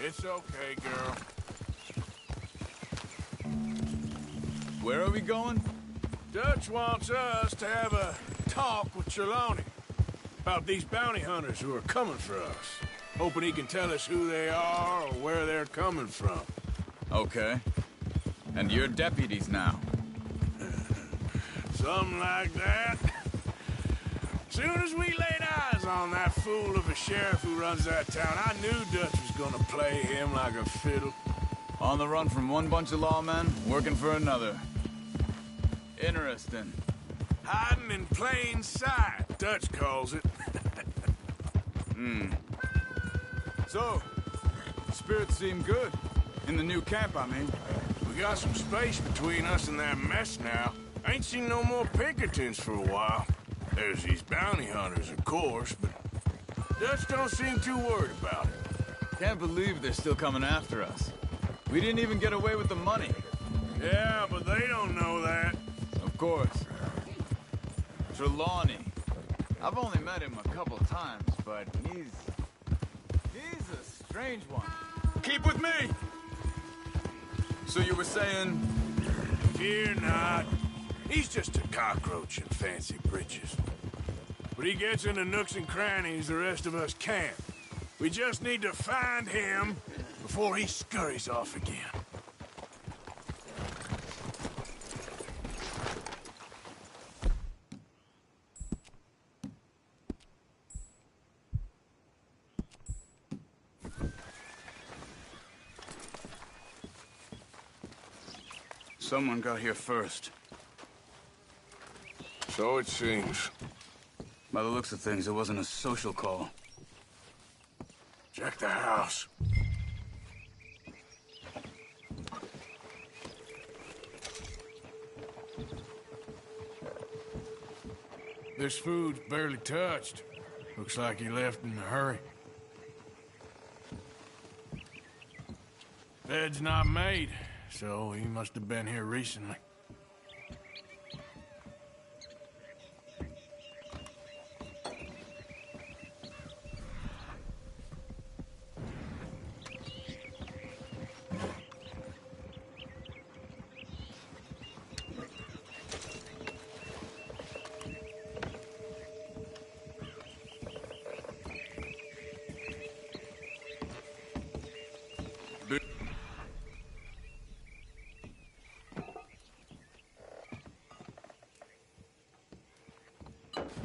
It's okay, girl. Where are we going? Dutch wants us to have a talk with Trelawney about these bounty hunters who are coming for us. Hoping he can tell us who they are or where they're coming from. Okay. And you're deputies now. Something like that. Soon as we laid eyes on that fool of a sheriff who runs that town, I knew Dutch was gonna play him like a fiddle. On the run from one bunch of lawmen, working for another. Interesting. Hiding in plain sight, Dutch calls it. So, spirits seem good. In the new camp, I mean. We got some space between us and that mess now. Ain't seen no more Pinkertons for a while. There's these bounty hunters, of course, but Dutch don't seem too worried about it. Can't believe they're still coming after us. We didn't even get away with the money. Yeah, but they don't know that. Of course. Trelawney. I've only met him a couple times, but he's a strange one. Keep with me! So you were saying... Fear not. He's just a cockroach in fancy breeches. But he gets into nooks and crannies the rest of us can't. We just need to find him before he scurries off again. Someone got here first. So it seems. By the looks of things, it wasn't a social call. Check the house. This food's barely touched. Looks like he left in a hurry. Bed's not made, so he must have been here recently.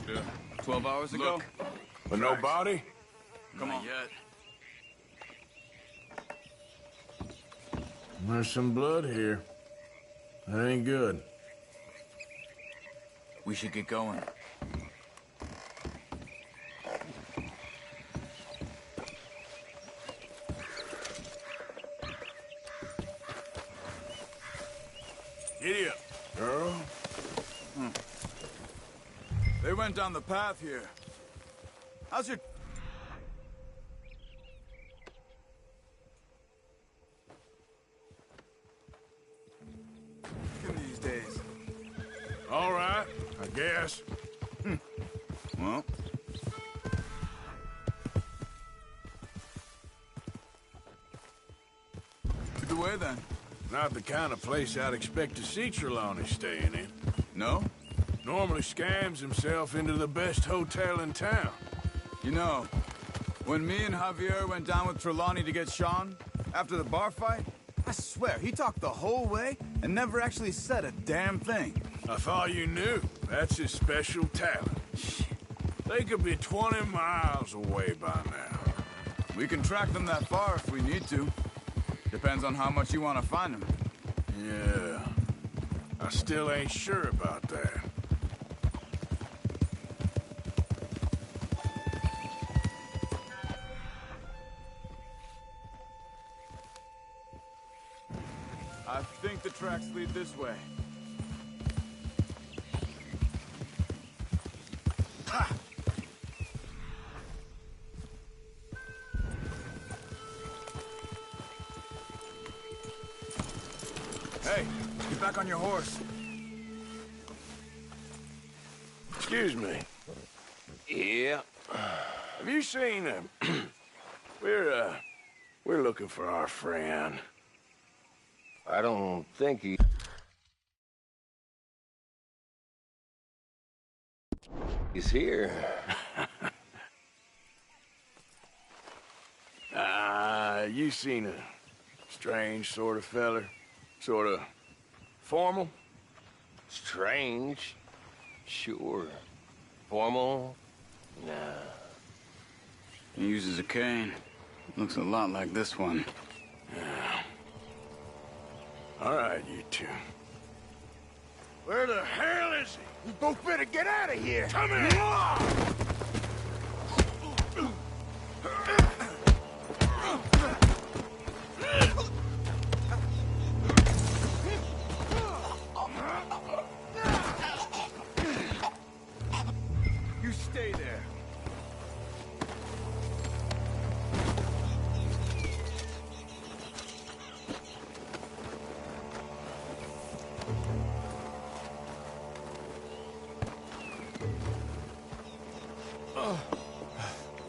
Yeah. 12 hours ago? Look, but no body? Come on. Yet. There's some blood here. That ain't good. We should get going. Giddy up, girl. They went down the path here. How's your... these days? All right, I guess. Well... Either way, then. Not the kind of place I'd expect to see Trelawney staying in. No? Normally scams himself into the best hotel in town. You know, when me and Javier went down with Trelawney to get Sean, after the bar fight, I swear, he talked the whole way and never actually said a damn thing. I thought you knew. That's his special talent. They could be 20 miles away by now. We can track them that far if we need to. Depends on how much you want to find them. Yeah. I still ain't sure about that. I think the tracks lead this way. Ha! Hey, get back on your horse. Excuse me. Yeah. Have you seen we're We're looking for our friend. I don't think he's here. You seen a strange sort of feller? Sort of formal? Strange? Sure. Formal? Nah. He uses a cane. Looks a lot like this one. Yeah. All right, you two. Where the hell is he? You both better get out of here. Come here! You stay there.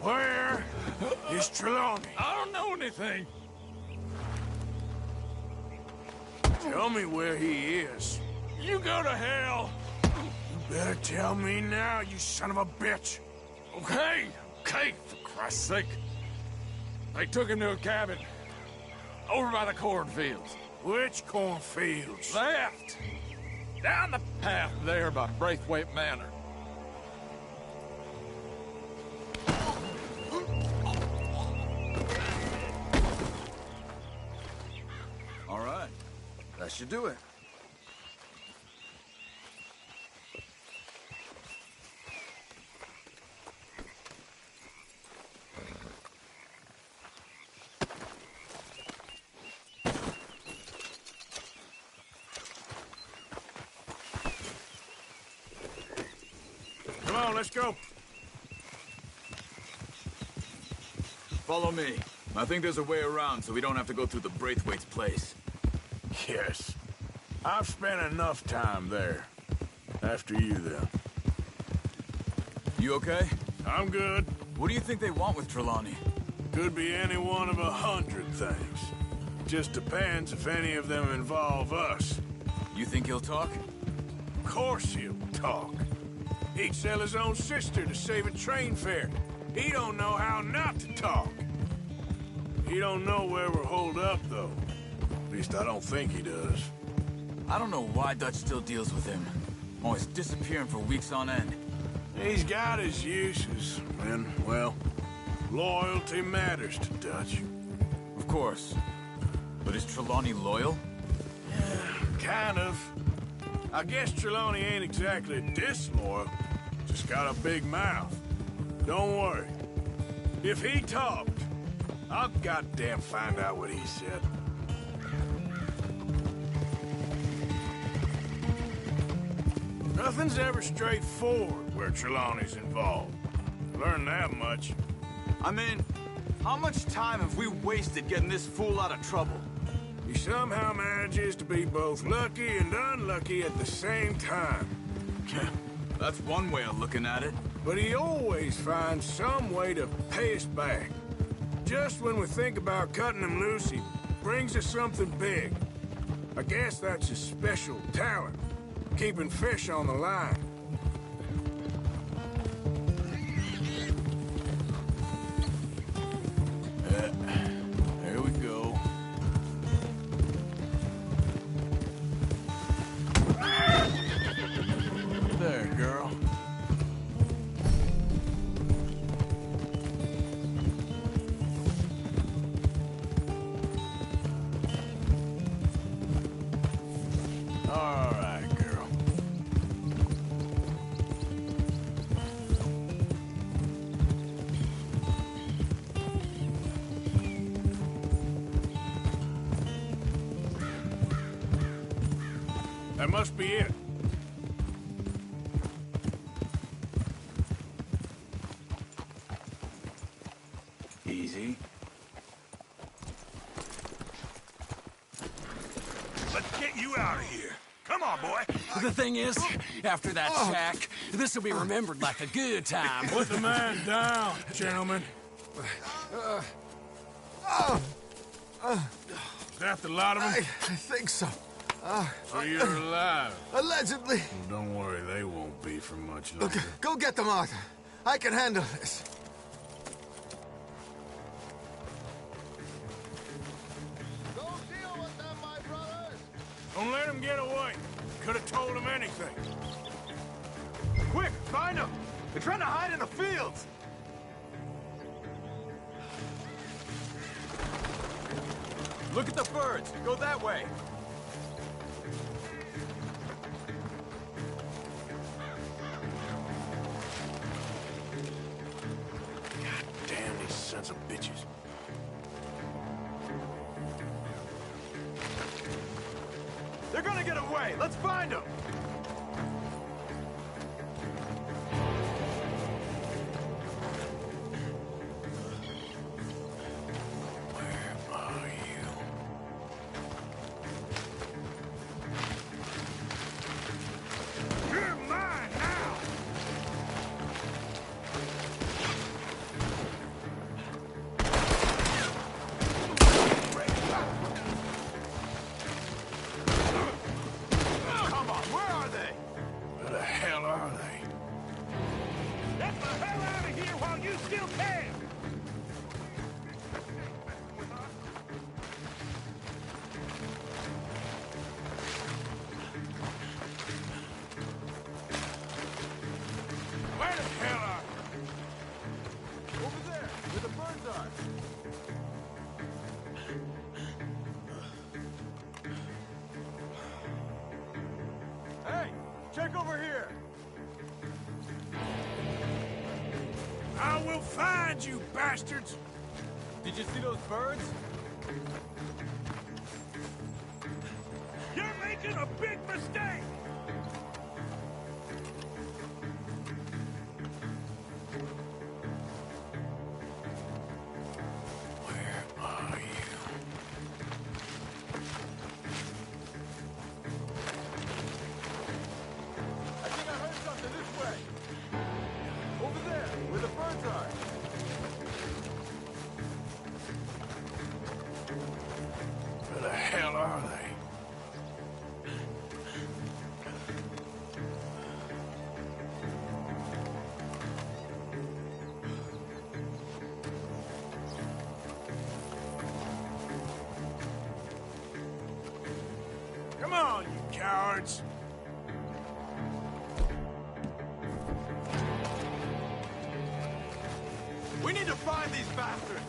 Where is Trelawney? I don't know anything. Tell me where he is. You go to hell. You better tell me now, you son of a bitch. Okay, for Christ's sake. They took him to a cabin over by the cornfields. Which cornfields? Left. Down the path there by Braithwaite Manor. All right. That should do it. Come on, let's go. Follow me. I think there's a way around so we don't have to go through the Braithwaite's place. Yes. I've spent enough time there. After you, then. You okay? I'm good. What do you think they want with Trelawney? Could be any one of 100 things. Just depends if any of them involve us. You think he'll talk? Of course he'll talk. He'd sell his own sister to save a train fare. He don't know how not to talk. He don't know where we're holed up, though. At least I don't think he does. I don't know why Dutch still deals with him. Always disappearing for weeks on end. He's got his uses, and, well, loyalty matters to Dutch. Of course. But is Trelawney loyal? Kind of. I guess Trelawney ain't exactly disloyal. Just got a big mouth. Don't worry. If he talked, I'll goddamn find out what he said. Nothing's ever straightforward where Trelawney's involved. Learned that much. I mean, how much time have we wasted getting this fool out of trouble? He somehow manages to be both lucky and unlucky at the same time. That's one way of looking at it. But he always finds some way to pay us back. Just when we think about cutting him loose, he brings us something big. I guess that's his special talent, keeping fish on the line. There we go. There, girl. All right, girl. That must be it. Easy. Let's get you out of here. Come on, boy. The thing is, after that shack, this will be remembered like a good time. Put the man down, gentlemen. Is that the lot of them? I think so. So you're alive. Allegedly. Well, don't worry, they won't be for much longer. Look, go get them, Arthur. I can handle this. Go deal with them, my brothers! Don't let them get away. Could have told them anything. Quick, find them! They're trying to hide in the fields! Look at the birds. Go that way. God damn these sons of bitches. They're gonna get away. Let's find them. Check over here! I will find you, bastards! Did you see those birds? You're making a big mistake! Where are you? I think I heard something this way. Over there, where the birds are. Where the hell are they? Come on, you cowards! We need to find these bastards!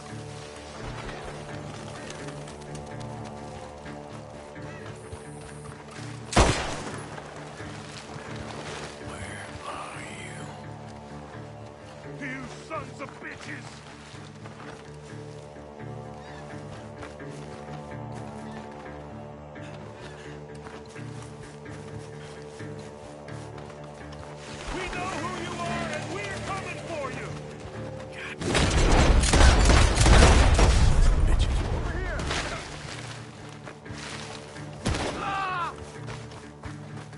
Where are you? You sons of bitches! We know who you are, and we're coming for you! Bitches. Over here! Ah!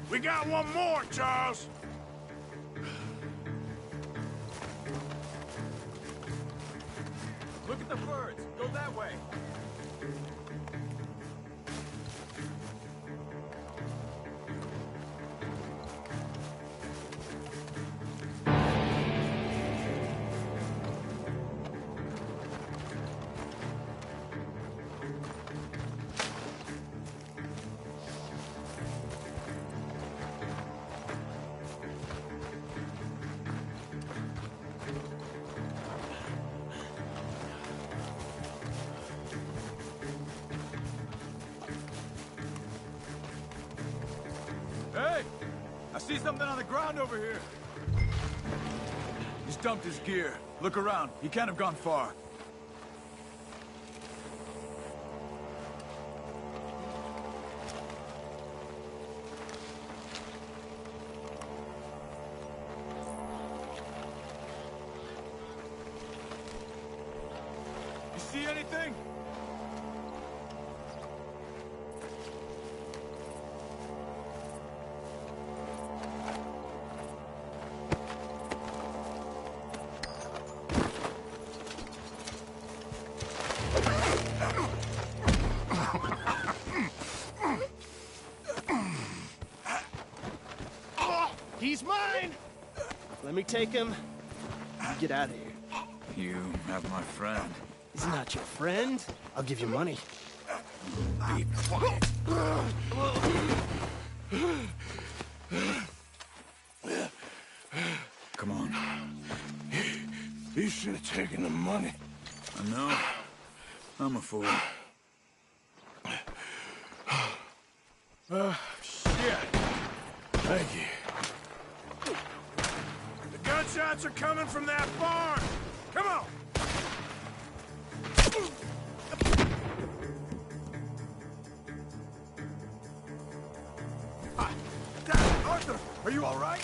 We got one more, Charles! Look at the birds. Go that way. Hey! I see something on the ground over here. He's dumped his gear. Look around. He can't have gone far. You see anything? Let me take him. You get out of here. You have my friend. He's not your friend. I'll give you money. Be quiet. Come on. You should have taken the money. I know. I'm a fool. Shit. Thank you. The gunshots are coming from that barn. Come on. Dad, Arthur, are you all right?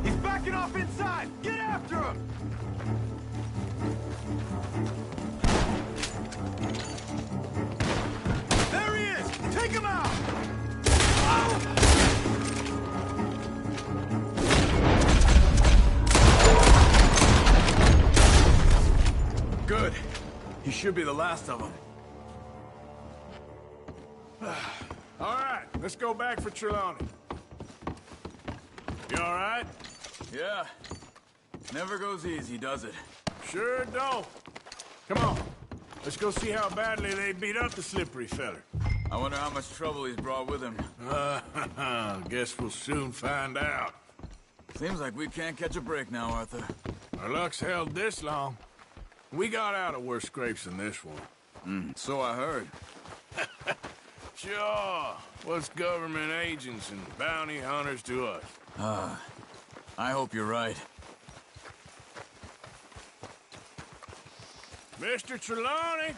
He's backing off inside. Get after him. There he is. Take him out. Good. He should be the last of them. All right, let's go back for Trelawney. You all right? Yeah. Never goes easy, does it? Sure don't. Come on. Let's go see how badly they beat up the slippery feller. I wonder how much trouble he's brought with him. Guess we'll soon find out. Seems like we can't catch a break now, Arthur. Our luck's held this long. We got out of worse scrapes than this one. So I heard. Sure. What's government agents and bounty hunters to us? I hope you're right. Mr. Trelawney,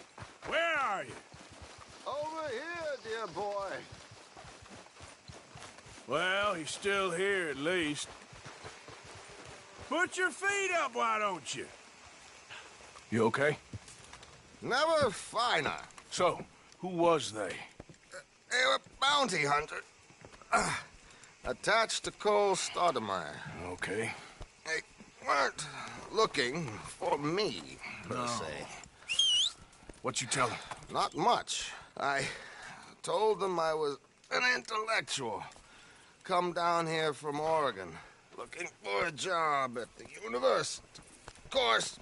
where are you? Over here, dear boy. Well, he's still here at least. Put your feet up, why don't you? You okay? Never finer. So, who was they? They were bounty hunter. Attached to Cole Stoudemire. Okay. They weren't looking for me, per se. What you tell him? Not much. I told them I was an intellectual. Come down here from Oregon, looking for a job at the university. Of course,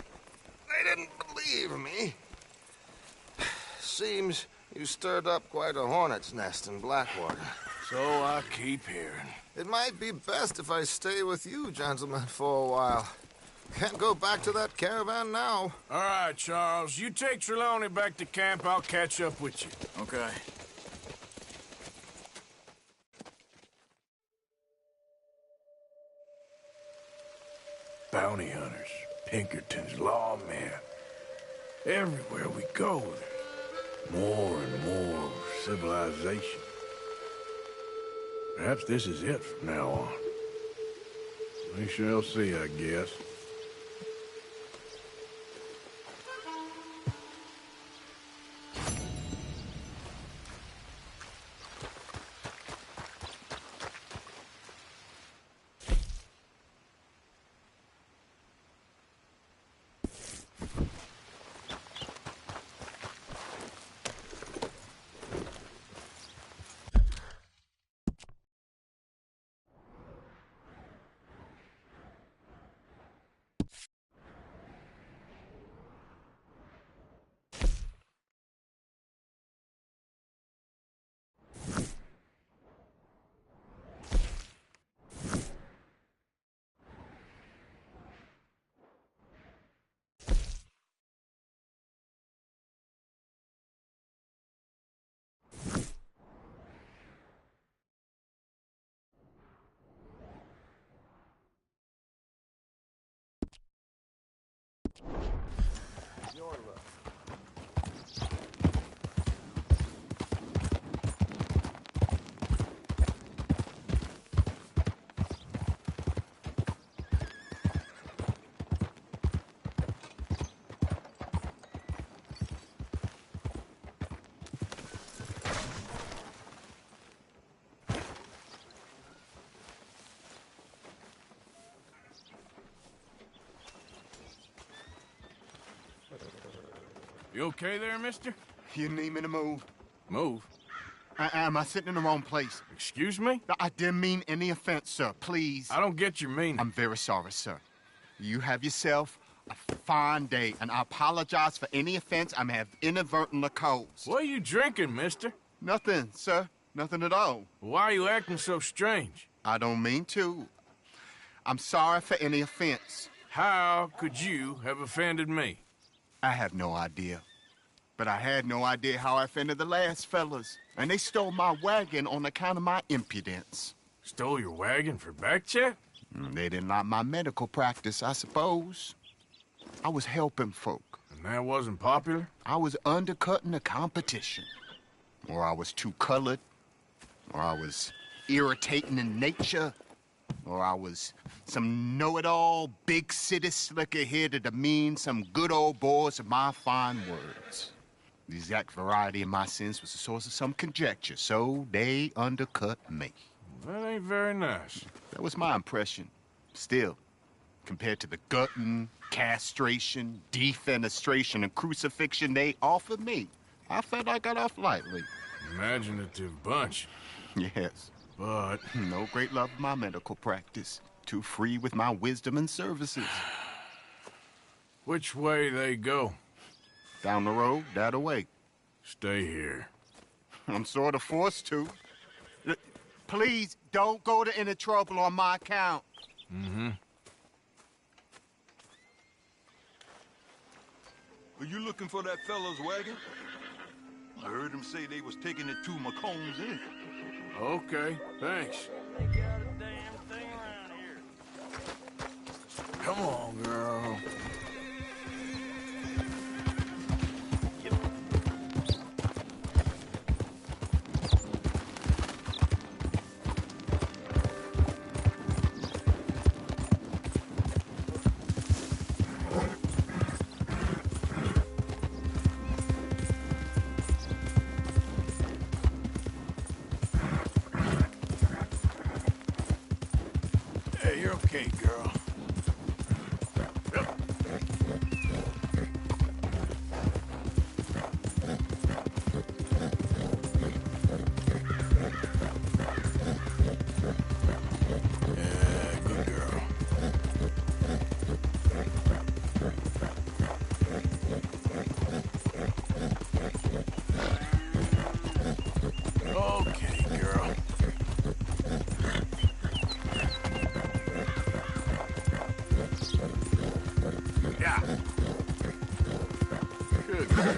they didn't believe me. Seems you stirred up quite a hornet's nest in Blackwater. So I keep hearing. It might be best if I stay with you, gentlemen, for a while. Can't go back to that caravan now. All right, Charles. You take Trelawney back to camp. I'll catch up with you. Okay. Bounty hunters, Pinkertons, lawmen. Everywhere we go, there's more and more civilization. Perhaps this is it from now on. We shall see, I guess. You okay there, mister? You need me to move? Move? Am I sitting in the wrong place? Excuse me? I didn't mean any offense, sir. Please. I don't get your meaning. I'm very sorry, sir. You have yourself a fine day, and I apologize for any offense I may have inadvertently caused. What are you drinking, mister? Nothing, sir. Nothing at all. Why are you acting so strange? I don't mean to. I'm sorry for any offense. How could you have offended me? I have no idea. But I had no idea how I offended the last fellas. And they stole my wagon on account of my impudence. Stole your wagon for back check? They didn't like my medical practice, I suppose. I was helping folk. And that wasn't popular? I was undercutting the competition. Or I was too colored. Or I was irritating in nature. Or I was some know-it-all, big city slicker here to demean some good old boys of my fine words. The exact variety of my sins was the source of some conjecture, so they undercut me. That ain't very nice. That was my impression. Still, compared to the gutting, castration, defenestration, and crucifixion they offered me, I felt I got off lightly. Imaginative bunch. Yes. But no great love of my medical practice. Too free with my wisdom and services. which way they go? Down the road, that away. Stay here. I'm sort of forced to. Please, don't go to any trouble on my account. Mm-hmm. Are you looking for that fellow's wagon? I heard him say they was taking it to McComb's Inn. Okay, thanks. They got a damn thing around here. Come on, girl. Hey, you're okay, girl. Yeah, good girl. Okay, girl. Yeah. Good girl.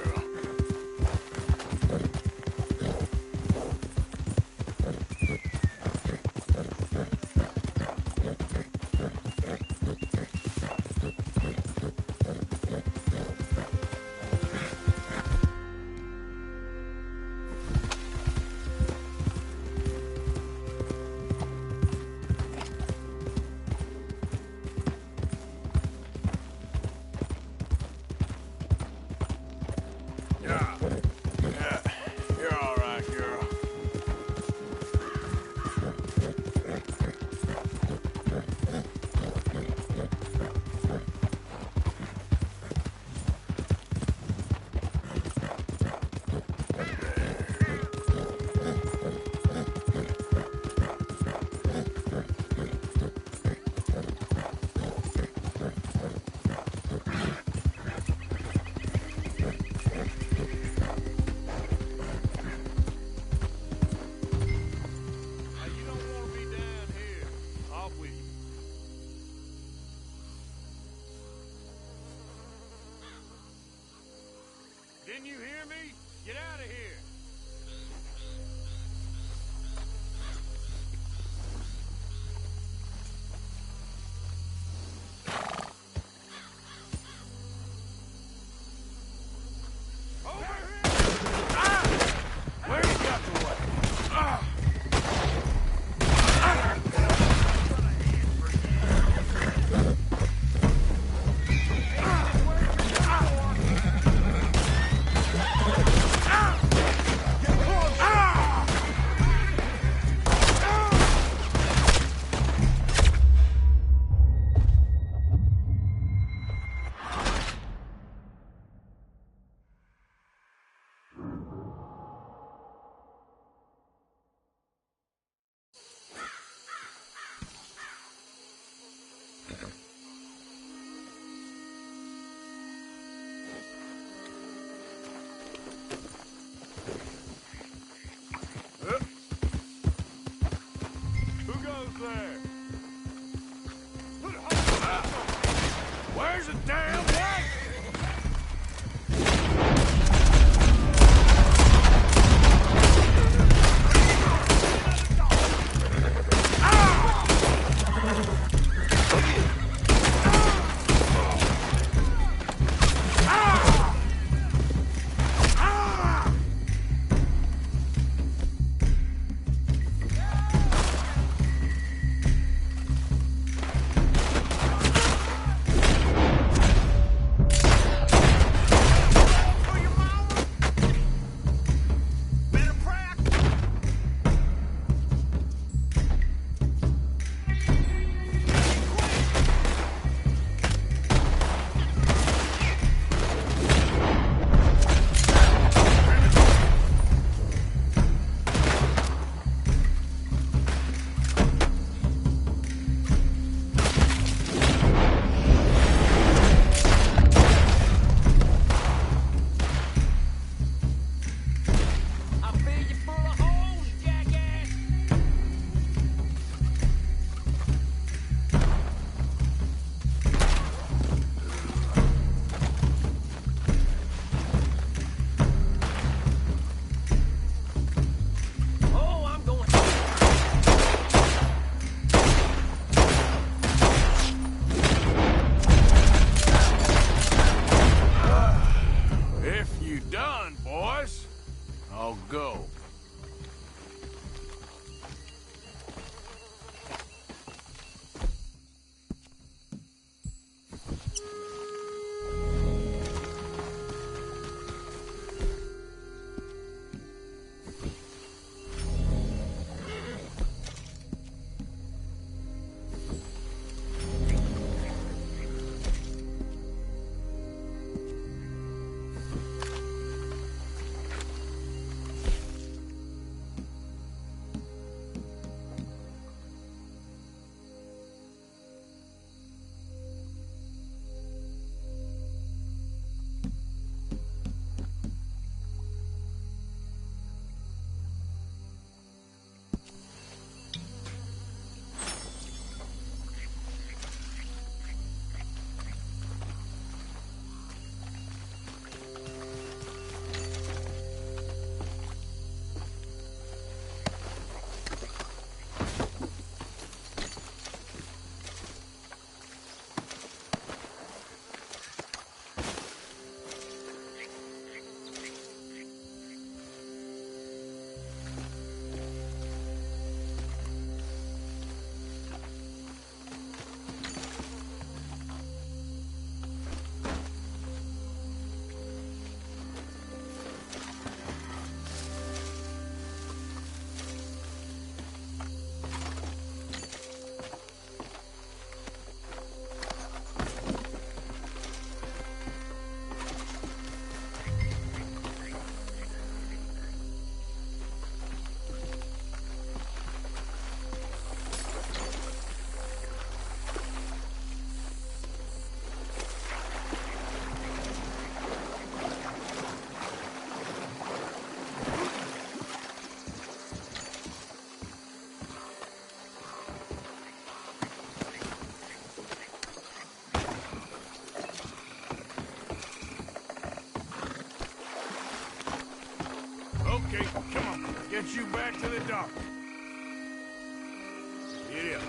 Yeah. Yeah. You're all right, girl. Now, you don't want to be down here. Off with you. Didn't you hear me? Get out of here. Over here! Ah! Where you got the way? Ah! Who goes there? Where's the damn wagon? I'll go. Okay, come on. Get you back to the dock. Get up.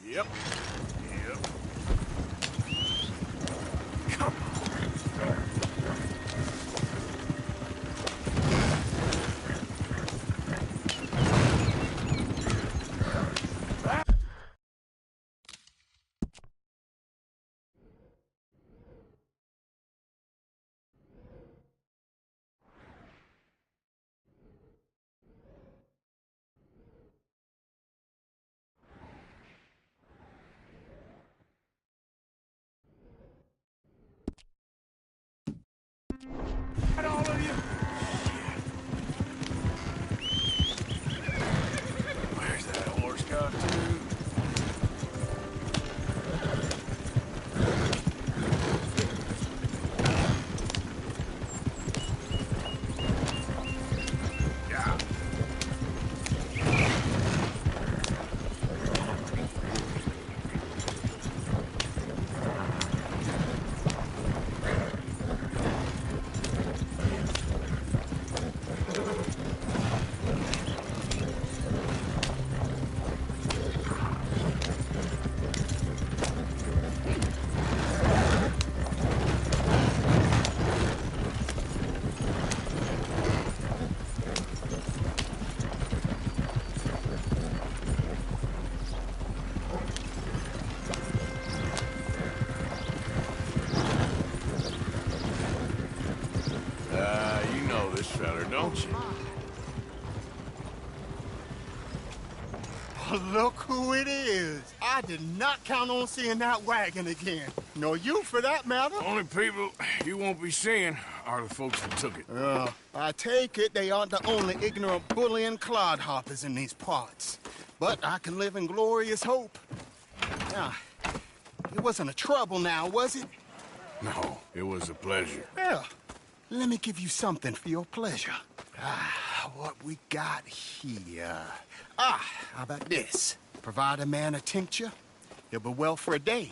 Yep. Yep. Come on, all of you. Where's that horse got to? Yeah. You know this feller, don't you? Look who it is. I did not count on seeing that wagon again. Nor you, for that matter. Only people you won't be seeing are the folks that took it. I take it they aren't the only ignorant bullying clodhoppers in these parts. But I can live in glorious hope. Now, it wasn't a trouble now, was it? No, it was a pleasure. Yeah. Let me give you something for your pleasure. What we got here? How about this? Provide a man a tincture, he'll be well for a day.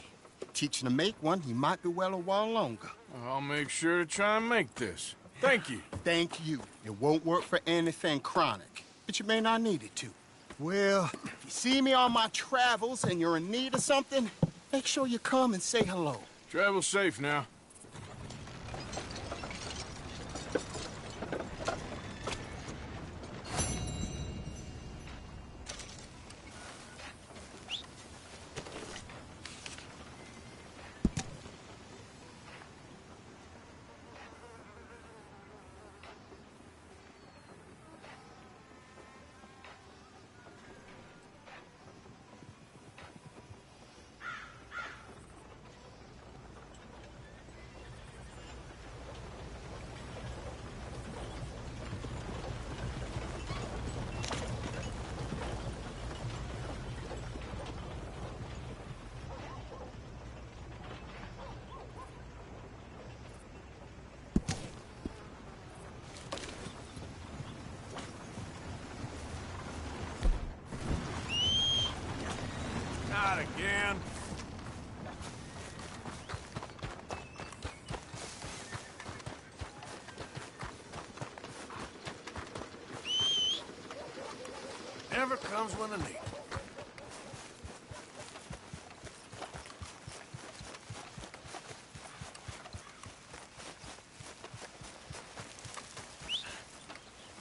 Teach him to make one, he might be well a while longer. I'll make sure to try and make this. Thank you. Thank you. It won't work for anything chronic, but you may not need it to. Well, if you see me on my travels and you're in need of something, make sure you come and say hello. Travel safe now. Not again. Never comes when I need it.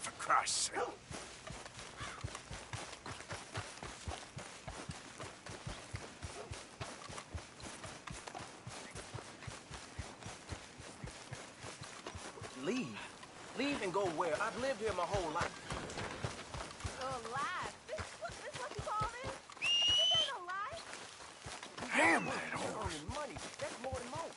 For Christ's sake. Leave. Leave and go where? I've lived here my whole life. Alive? This what you call this? This ain't no life. Damn that horse. Earning money. That's more than most.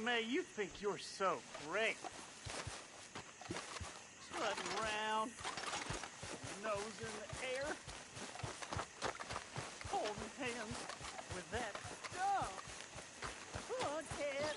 May, you think you're so great. Strutting around, nose in the air, holding hands with that dumb fuckhead.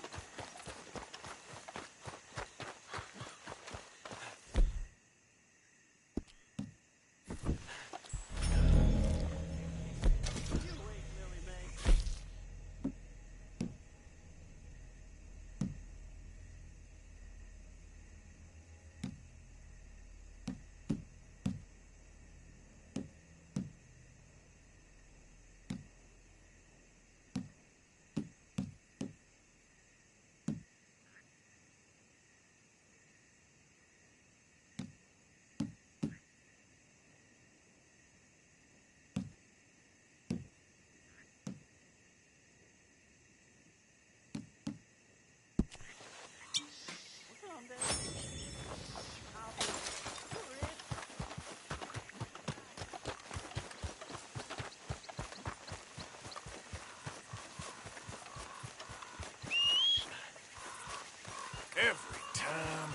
Every time.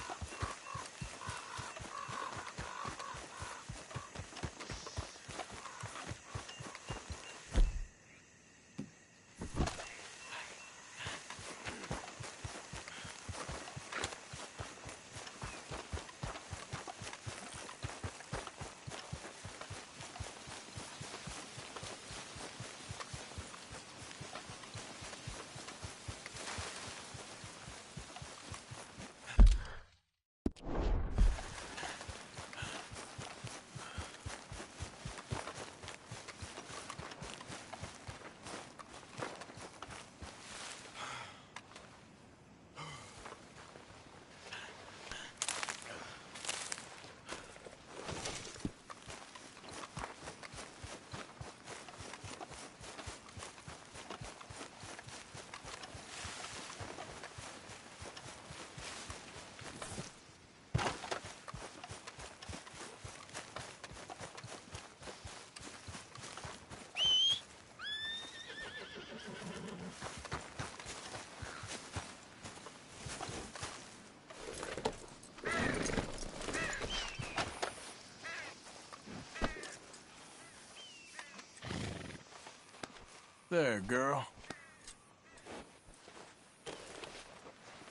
There, girl.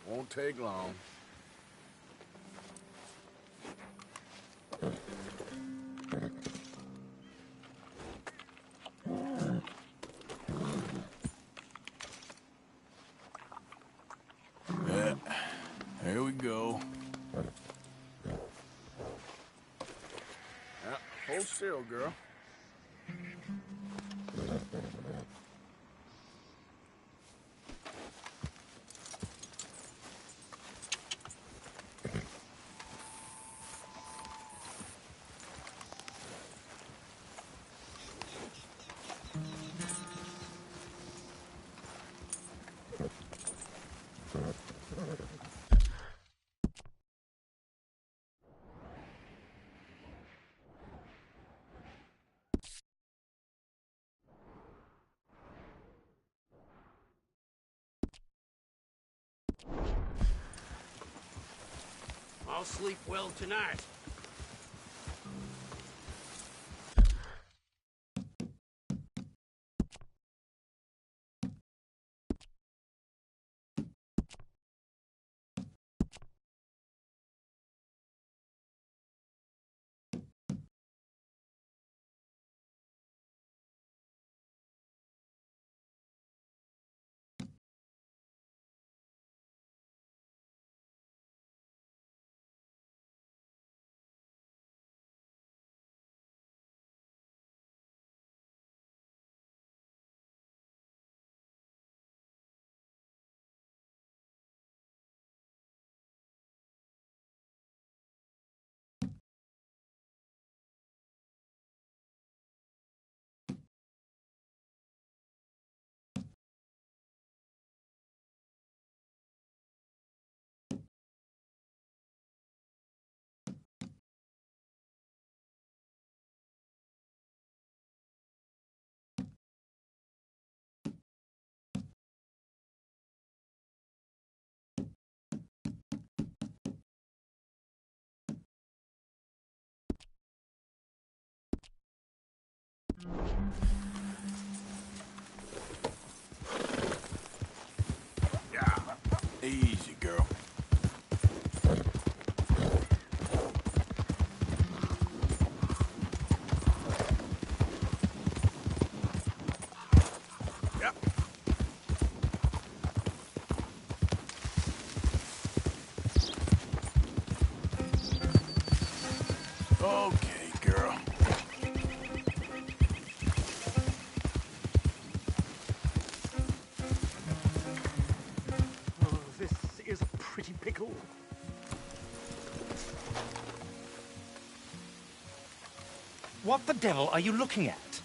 Won't take long. Yeah, here we go. Yeah, hold still, girl. I'll sleep well tonight. Easy, girl. Yep. Okay, girl. Oh, this is a pretty pickle. What the devil are you looking at?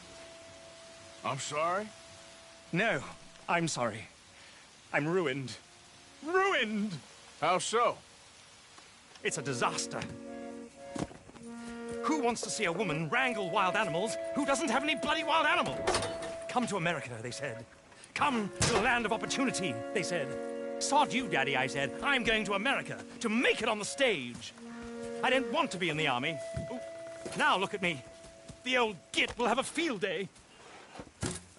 I'm sorry? No, I'm sorry. I'm ruined. Ruined! How so? It's a disaster. Who wants to see a woman wrangle wild animals who doesn't have any bloody wild animals? Come to America, they said. Come to the land of opportunity, they said. Sod you, Daddy, I said. I'm going to America to make it on the stage. I didn't want to be in the army. Ooh, now look at me. The old git will have a field day.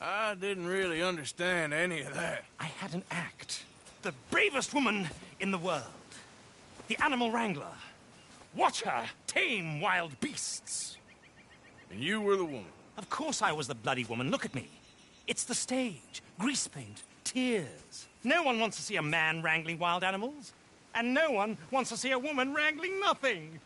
I didn't really understand any of that. I had an act. The bravest woman in the world. The animal wrangler. Watch her tame wild beasts. And you were the woman. Of course I was the bloody woman. Look at me. It's the stage. Grease paint. Tears. No one wants to see a man wrangling wild animals. And no one wants to see a woman wrangling nothing.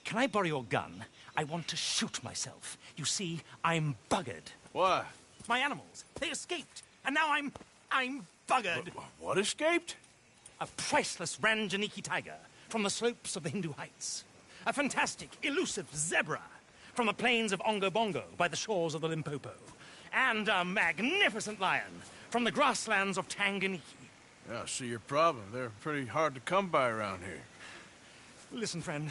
Can I borrow your gun? I want to shoot myself. You see, I'm buggered. Why? My animals. They escaped. And now I'm buggered. What escaped? A priceless Ranjaniki tiger from the slopes of the Hindu Heights. A fantastic, elusive zebra from the plains of Ongo Bongo by the shores of the Limpopo. And a magnificent lion from the grasslands of Tanganyika. Yeah, I see your problem. They're pretty hard to come by around here. Listen, friend.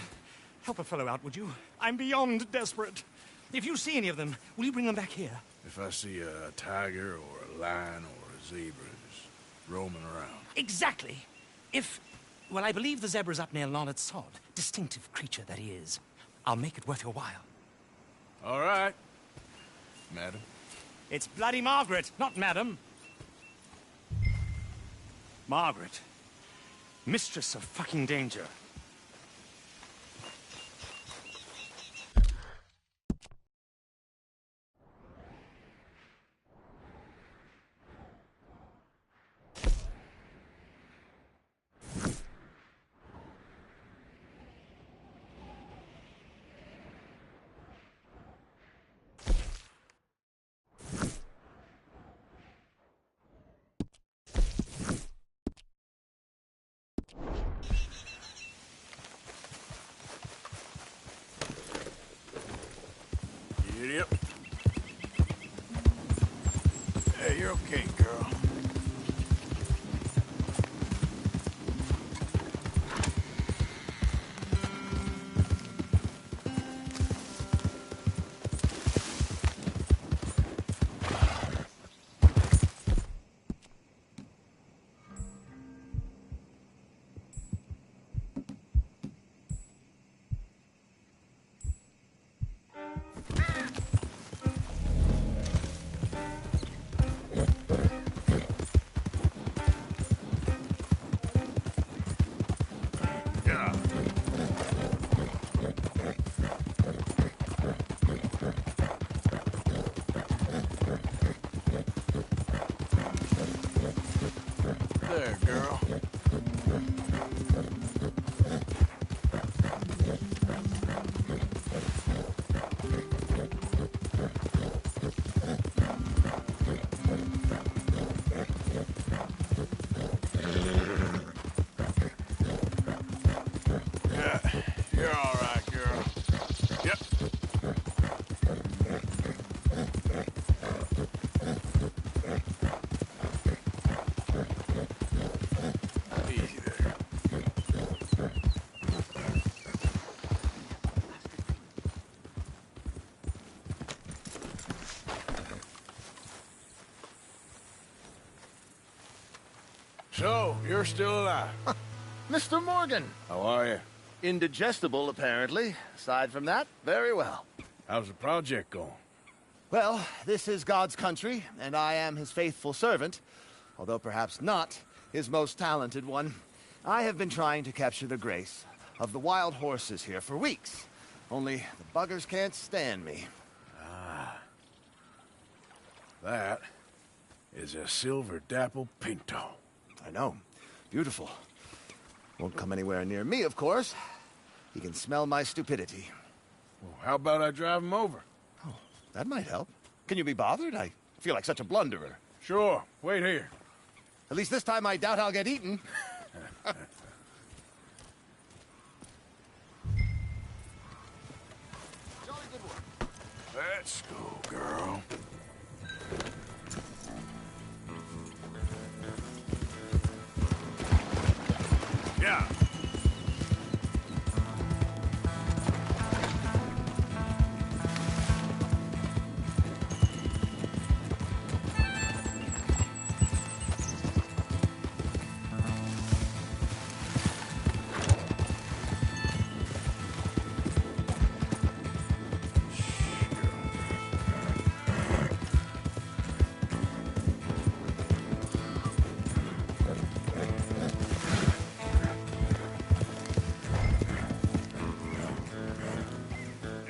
Help a fellow out, would you? I'm beyond desperate. If you see any of them, will you bring them back here? If I see a tiger or a lion or a zebra just roaming around. Exactly. Well, I believe the zebra's up near Larned Sod. Distinctive creature that he is. I'll make it worth your while. All right, madam. It's bloody Margaret, not madam. Margaret. Mistress of fucking danger. Idiot. Hey, you're okay, girl. There, girl. Yeah, you're all right, girl. Yep. Easy there. So, you're still alive. Mr. Morgan. How are you? Indigestible, apparently. Aside from that, very well. How's the project going? Well, this is God's country, and I am his faithful servant, although perhaps not his most talented one. I have been trying to capture the grace of the wild horses here for weeks. Only the buggers can't stand me. Ah. That is a silver dapple pinto. I know. Beautiful. Won't come anywhere near me, of course. He can smell my stupidity. Well, how about I drive him over? Oh, that might help. Can you be bothered? I feel like such a blunderer. Sure. Wait here. At least this time I doubt I'll get eaten. Jolly good work. Let's go, girl. Yeah.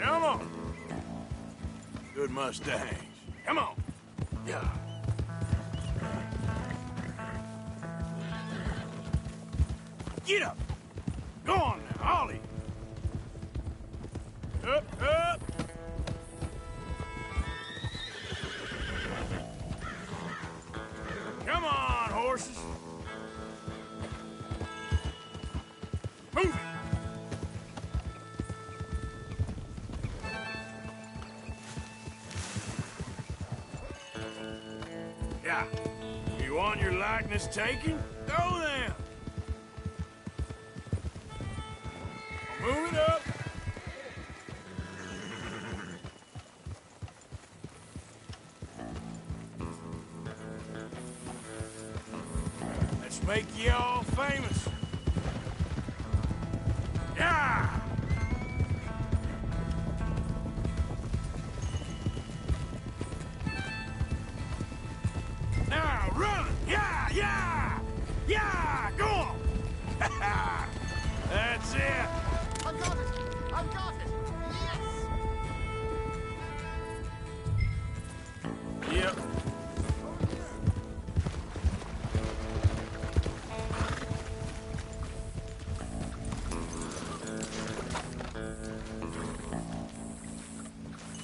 Come on. Good Mustangs. Come on. Yeah. Get up. Go on now, Ollie. Up, up. Come on, horses. Move it. Yeah. You want your likeness taken? Go then. Move it up. Let's make you all famous. Yeah! Now run! Yeah, yeah! Yeah! Go on! That's it! I've got it! I've got it! Yes! Yep.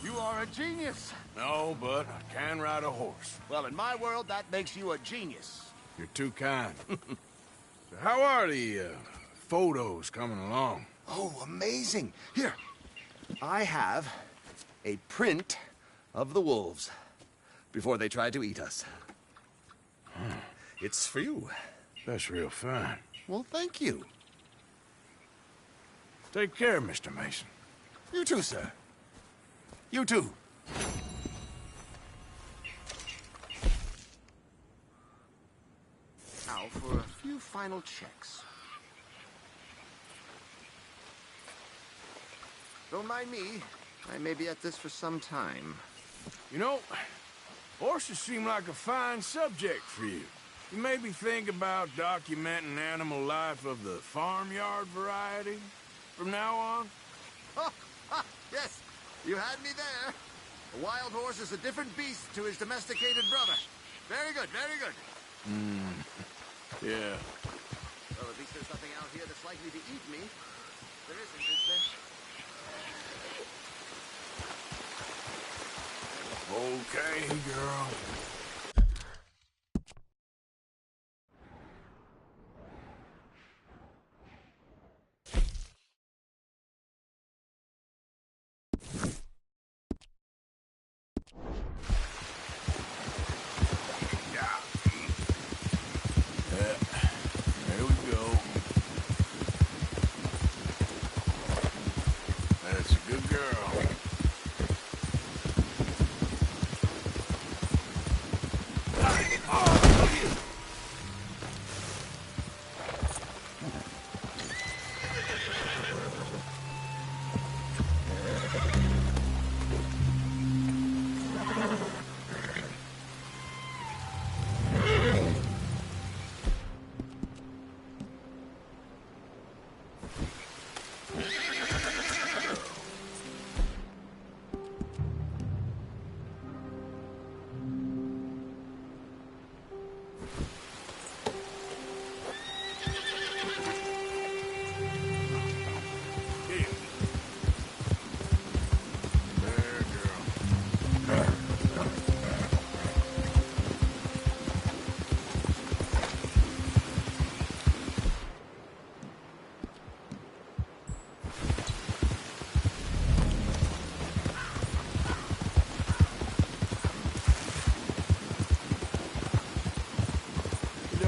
You are a genius. No, but I can ride a horse. Well, in my world, that makes you a genius. You're too kind. So how are the photos coming along? Oh, amazing. Here, I have a print of the wolves before they tried to eat us. It's for you. That's real fine. Well, thank you. Take care, Mr. Mason. You too, sir. You too. Now for a few final checks. Don't mind me. I may be at this for some time. You know, horses seem like a fine subject for you. You maybe think about documenting animal life of the farmyard variety from now on? Yes, you had me there. A wild horse is a different beast to his domesticated brother. Very good, very good. Yeah. Well, at least there's nothing out here that's likely to eat me. There isn't, is there? Okay, girl. There we go. That's a good girl.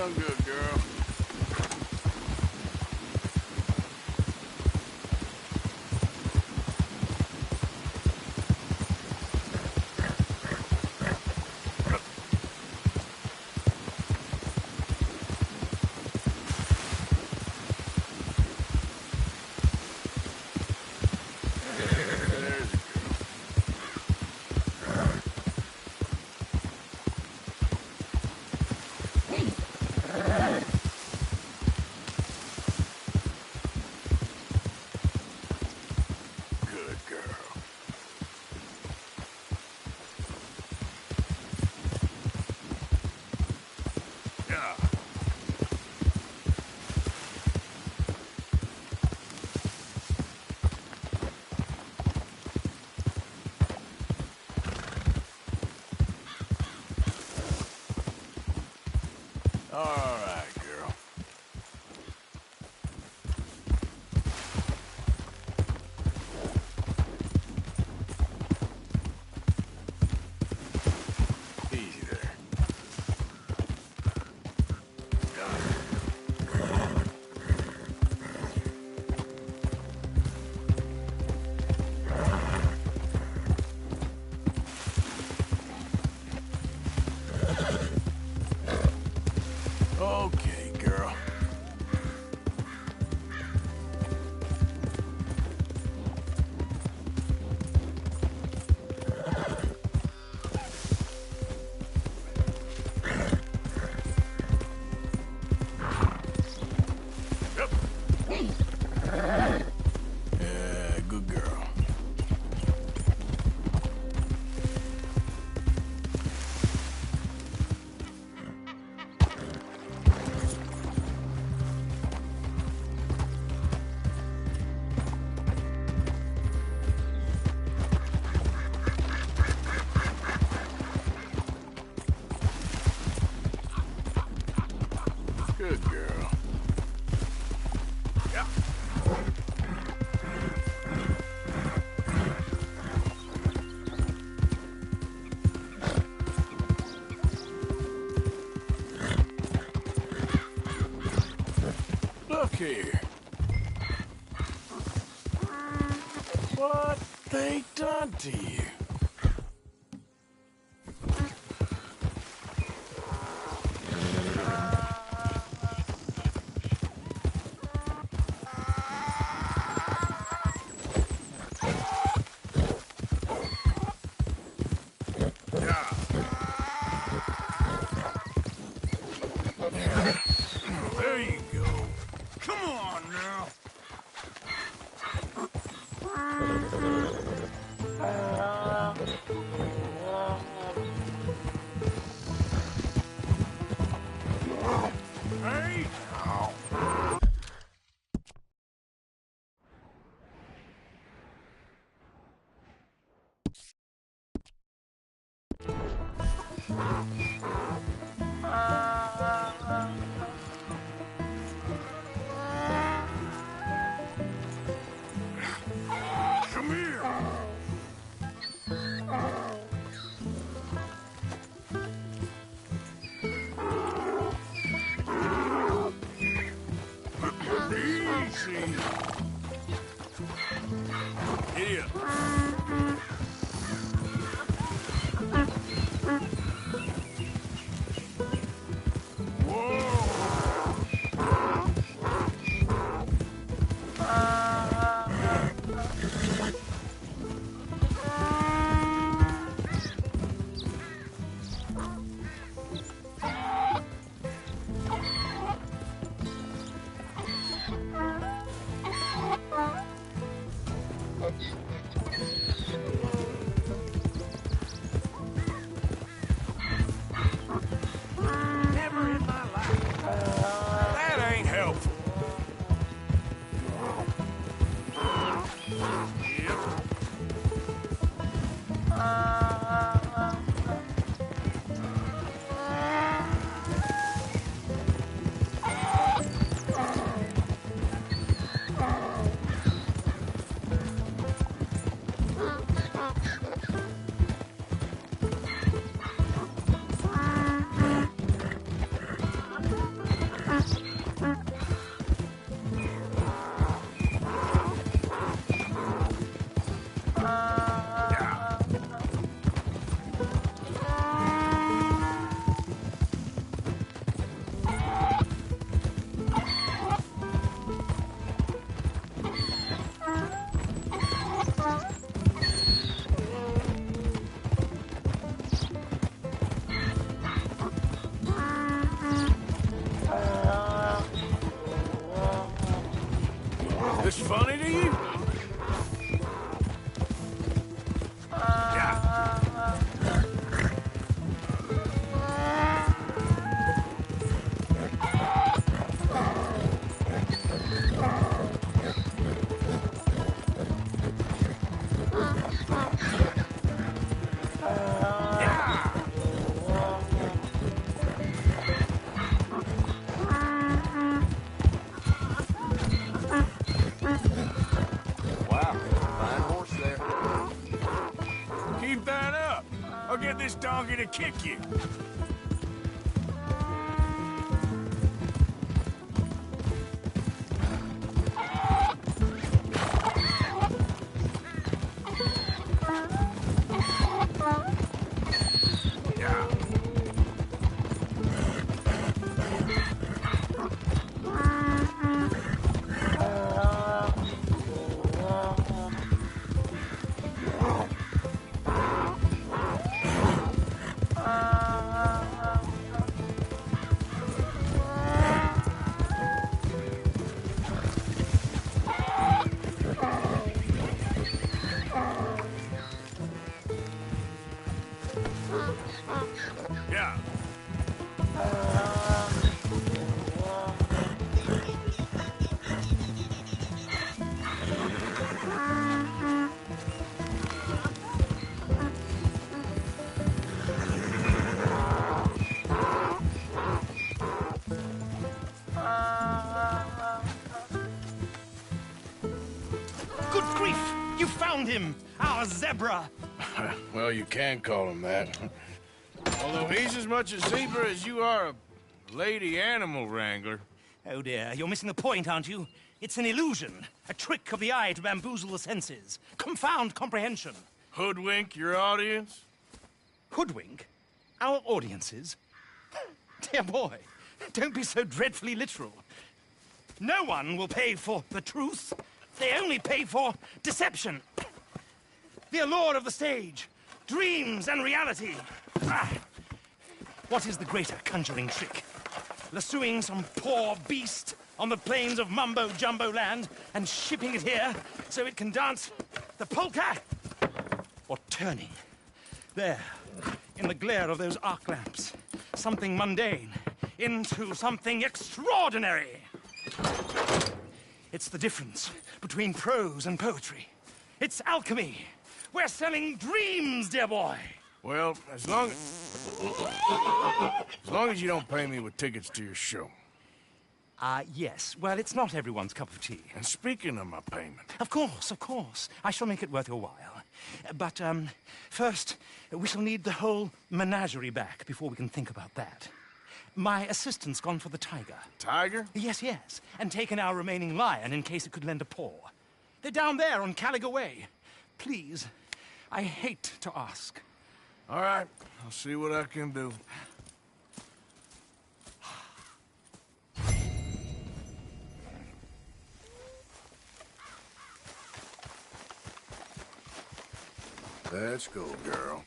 done good, girl. All right, girl. Easy there. Okay, girl. Yep. Yeah, good girl. Good girl. Yeah. Look here. What they done to you? There you go. Come on now. Hey. Come here. Easy. Giddy up. Never in my life. That ain't helpful. This funny to you? Keep that up. I'll get this donkey to kick you. Yeah. Good grief! You found him! Our zebra! Well, you can call him that. Although he's as much a zebra as you are a lady animal wrangler. Oh dear, you're missing the point, aren't you? It's an illusion. A trick of the eye to bamboozle the senses. Confound comprehension. Hoodwink your audience? Hoodwink? Our audiences? Dear boy, don't be so dreadfully literal. No one will pay for the truth. They only pay for deception. The allure of the stage, dreams and reality. What is the greater conjuring trick? Lassoing some poor beast on the plains of mumbo-jumbo land and shipping it here so it can dance the polka? Or turning, there, in the glare of those arc lamps, something mundane into something extraordinary? It's the difference between prose and poetry. It's alchemy. We're selling dreams, dear boy. Well, as long as you don't pay me with tickets to your show. Yes. Well, it's not everyone's cup of tea. And speaking of my payment... Of course. I shall make it worth your while. But, first, we shall need the whole menagerie back before we can think about that. My assistant's gone for the tiger. Tiger? Yes. And taken our remaining lion in case it could lend a paw. They're down there on Caliga Way. Please, I hate to ask. All right, I'll see what I can do. Let's go, girl.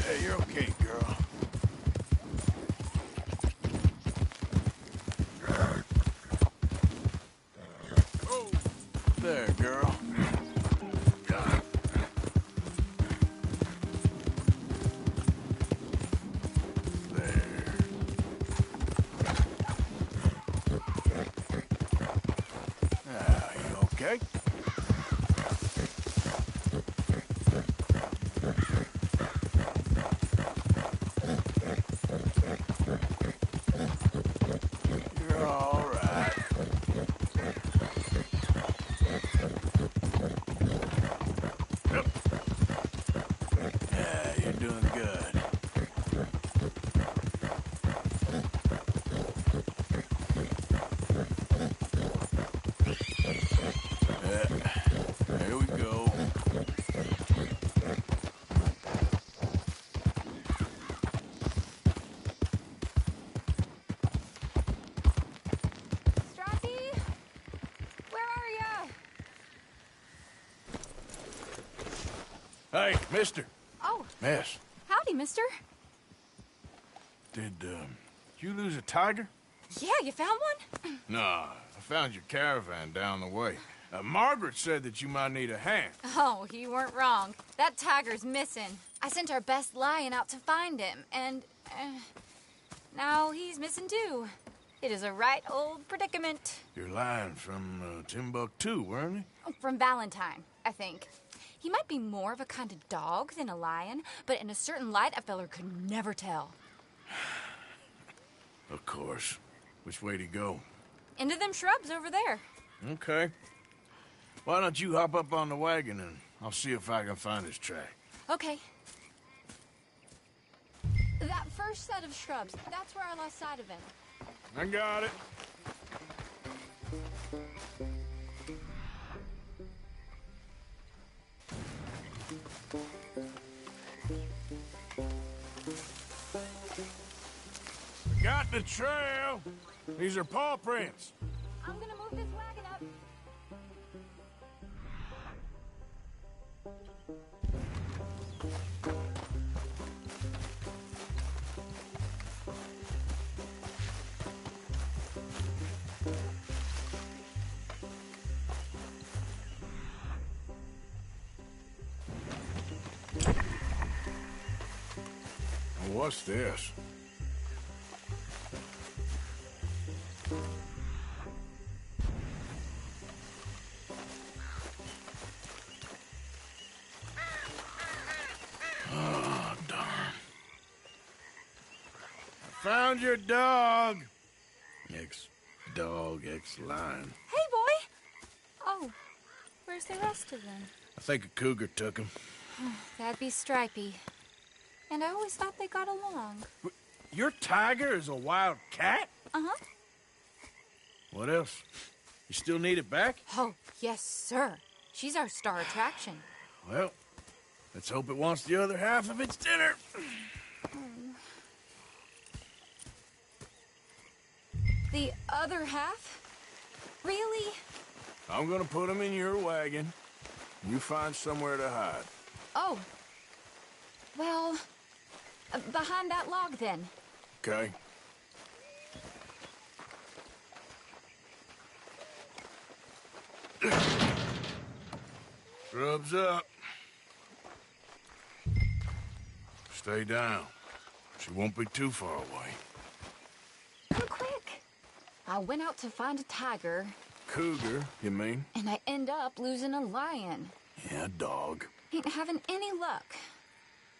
Hey, you're okay, girl. Oh, there, girl. Okay? You're all right. Yep. Yeah, you're doing good. Hey, mister. Oh. Miss. Howdy, mister. Did you lose a tiger? Yeah, you found one? Nah, I found your caravan down the way. Margaret said that you might need a hand. Oh, you weren't wrong. That tiger's missing. I sent our best lion out to find him, and now he's missing too. It is a right old predicament. Your lion from Timbuktu, weren't he? From Valentine, I think. He might be more of a kind of dog than a lion, but in a certain light, a feller could never tell. Of course. Which way to go? Into them shrubs over there. Okay. Why don't you hop up on the wagon and I'll see if I can find his track. Okay. That first set of shrubs, that's where I lost sight of him. I got it. Got the trail. These are paw prints. I'm gonna move this wagon up. What's this? Oh, darn. Found your dog. Ex-dog, ex-lion. Hey, boy! Oh, where's the rest of them? I think a cougar took him. That'd be Stripey. And I always thought they got along. Your tiger is a wild cat? Uh-huh. What else? You still need it back? Oh, yes, sir. She's our star attraction. Well, let's hope it wants the other half of its dinner. The other half? Really? I'm gonna put him in your wagon. You find somewhere to hide. Oh. Well, behind that log, then. Okay. Shrubs up. Stay down. She won't be too far away. Come quick. I went out to find a tiger. Cougar, you mean? And I end up losing a lion. Yeah, dog. Ain't having any luck.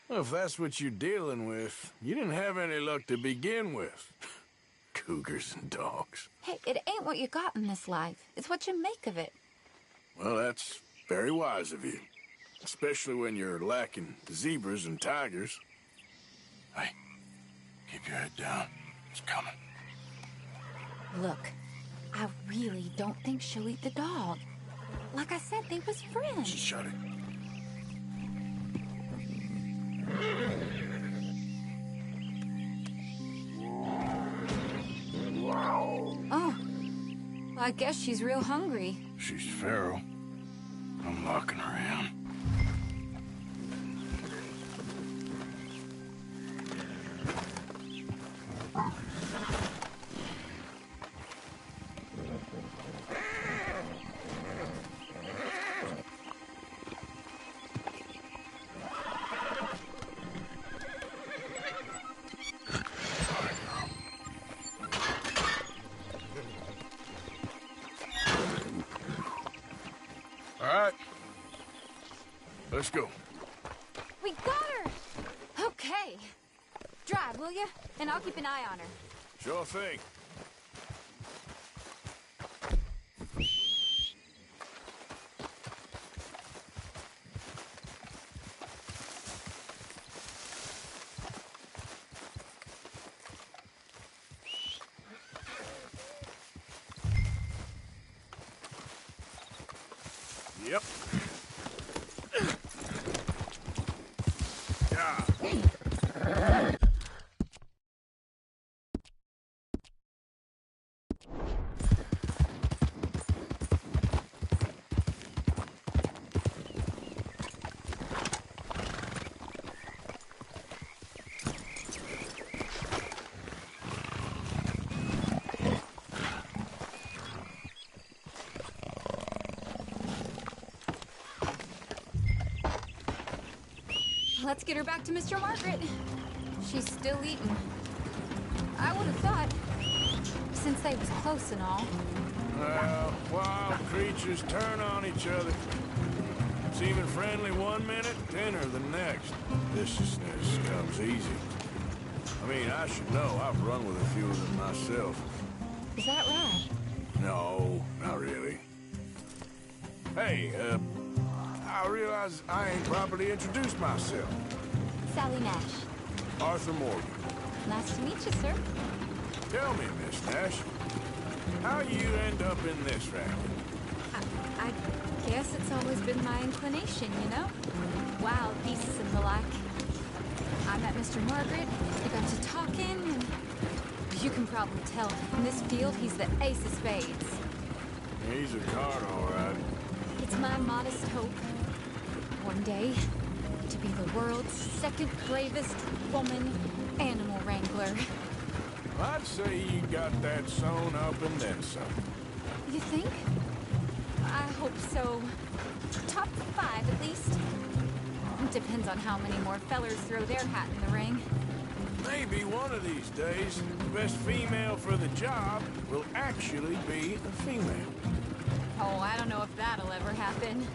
Well, if that's what you're dealing with, you didn't have any luck to begin with. Cougars and dogs. Hey, it ain't what you got in this life. It's what you make of it. Well, that's very wise of you. Especially when you're lacking zebras and tigers. Hey, keep your head down. It's coming. Look, I really don't think she'll eat the dog. Like I said, they was friends. Just shut it. Oh, well, I guess she's real hungry. She's feral. I'm locking her in. Let's go. We got her! Okay. Drive, will you? And I'll keep an eye on her. Sure thing. Yep. let's get her back to Mr. Margaret. She's still eating. I would have thought, since they was close and all. Well, wild creatures turn on each other. Seeming friendly one minute, dinner the next. Viciousness comes easy. I mean, I should know. I've run with a few of them myself. Is that right? No, not really. Hey, I realize I ain't properly introduced myself. Sally Nash. Arthur Morgan. Nice to meet you, sir. Tell me, Miss Nash, how you end up in this racket? I guess it's always been my inclination, you know? Wild beasts and the like. I met Mr. Margaret, we got to talking, and you can probably tell, in this field, he's the ace of spades. He's a card, all right. It's my modest hope, one day, to be the world's second bravest woman animal wrangler. I'd say you got that sewn up and then some. You think? I hope so. Top 5, at least. Depends on how many more fellers throw their hat in the ring. Maybe one of these days, the best female for the job will actually be a female. Oh, I don't know if that'll ever happen.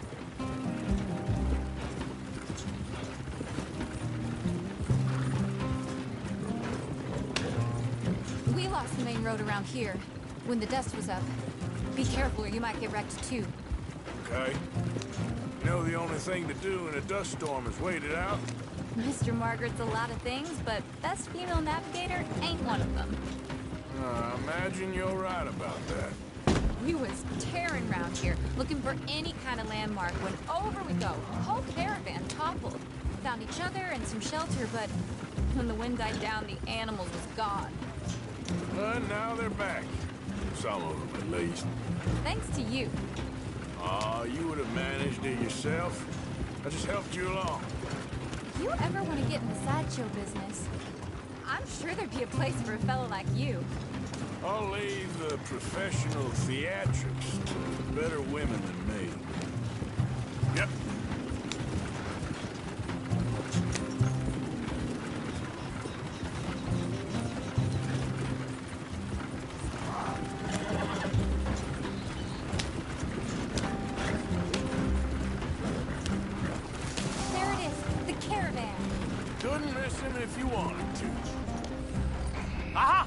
We lost the main road around here when the dust was up. Be careful or you might get wrecked too. Okay. You know the only thing to do in a dust storm is wait it out? Mr. Margaret's a lot of things, but best female navigator ain't one of them. I imagine you're right about that. We was tearing around here, looking for any kind of landmark when over we go. The whole caravan toppled. Found each other and some shelter, but when the wind died down, the animals was gone. And now they're back. Some of them, at least. Thanks to you. Aw, you would have managed it yourself. I just helped you along. If you ever want to get in the sideshow business, I'm sure there'd be a place for a fellow like you. I'll leave the professional theatrics to better women than me. Yep. There it is, the caravan. Couldn't miss him if you wanted to. Aha!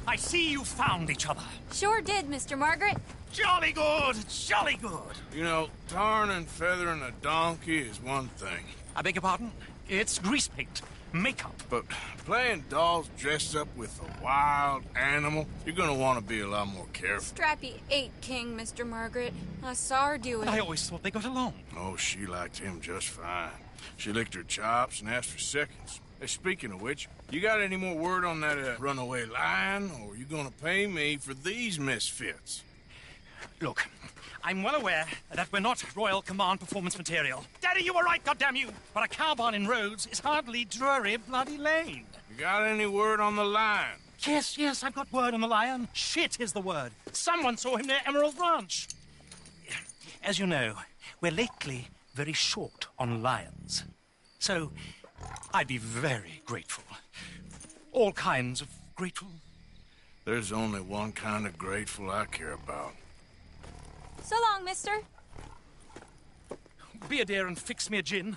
I see you found each other. Sure did, Mr. Margaret. Jolly good, jolly good. You know, tarring and feathering a donkey is one thing. I beg your pardon? It's grease paint, makeup. But playing dolls dressed up with a wild animal, you're gonna want to be a lot more careful. Strappy ate King, Mr. Margaret. I saw her do it. I always thought they got along. Oh, she liked him just fine. She licked her chops and asked for seconds. Hey, speaking of which, you got any more word on that runaway lion, or are you gonna pay me for these misfits? Look, I'm well aware that we're not Royal Command performance material. Daddy, you were right, goddamn you! But a cow barn in Rhodes is hardly Drury Bloody Lane. You got any word on the lion? Yes, I've got word on the lion. Shit is the word. Someone saw him near Emerald Ranch. As you know, we're lately very short on lions. So, I'd be very grateful. All kinds of grateful. There's only one kind of grateful I care about. So long, mister. Be a dear and fix me a gin.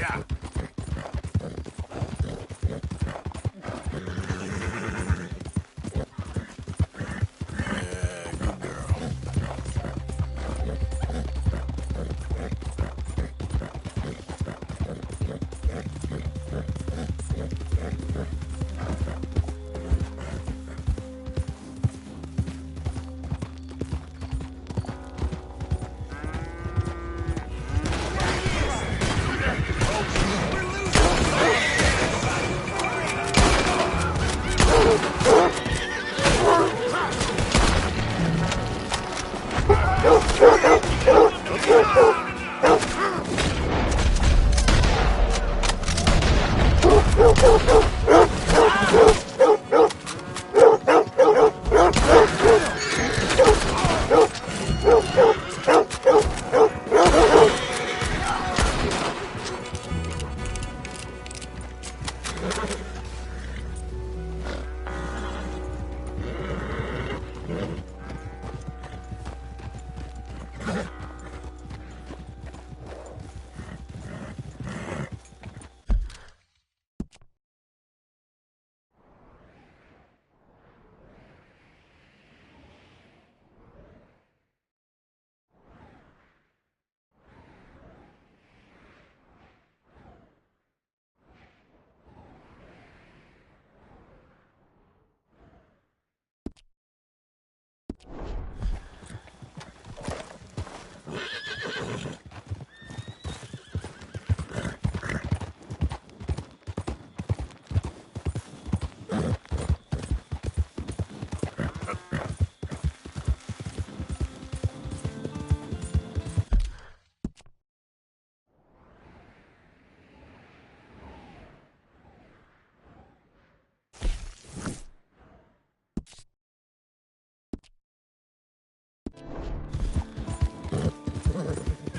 Yeah. Good girl.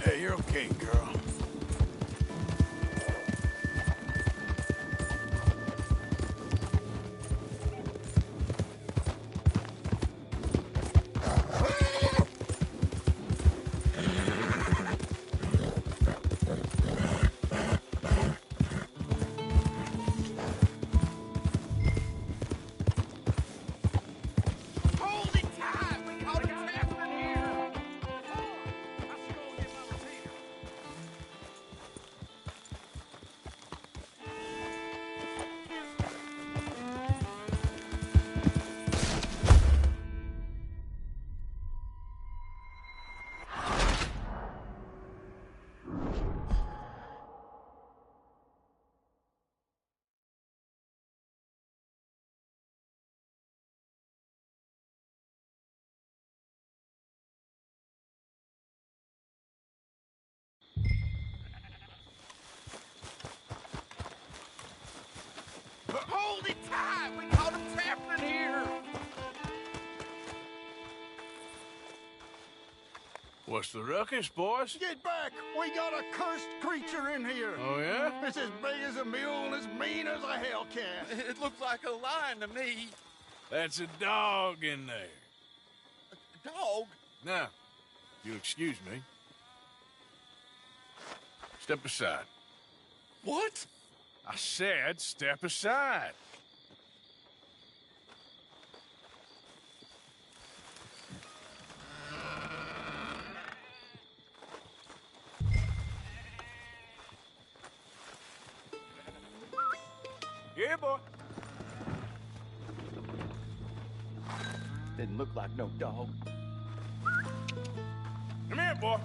Hey, you're okay, girl. Hold it tight! We caught him trapped in here! Hold it tight! We caught him trapped in here! What's the ruckus, boys? Get back! We got a cursed creature in here! Oh, yeah? It's as big as a mule and as mean as a hellcat. It looks like a lion to me. That's a dog in there. A dog? Now, if you'll excuse me. Step aside. What? I said step aside. Yeah, boy. Didn't look like no dog. Come here, boy.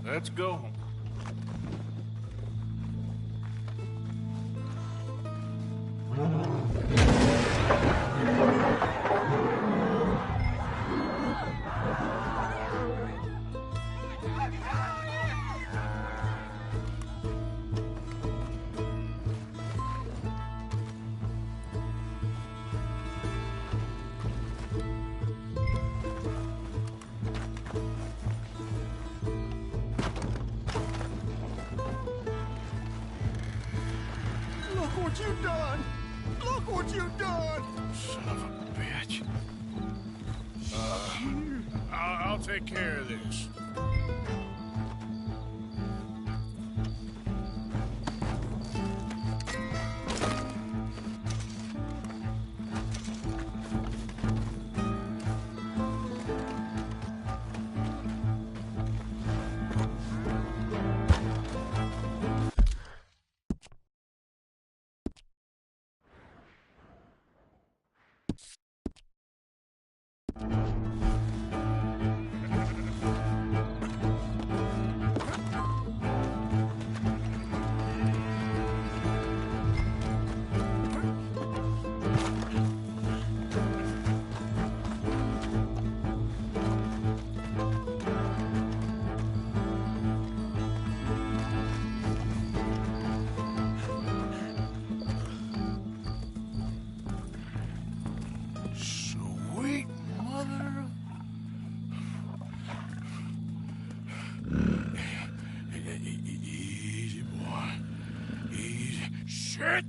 Let's go home. Look what you done! Look what you done! Son of a bitch. I'll take care of this. shit!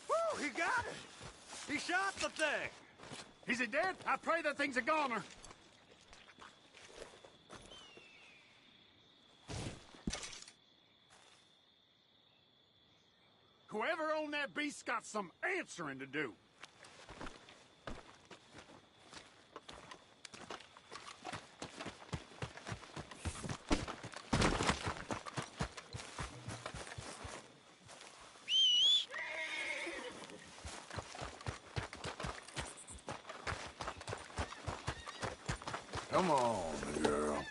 Woo, he got it! He shot the thing! Is he dead? I pray that thing's a goner. Whoever owned that beast's got some answering to do. Come on, girl.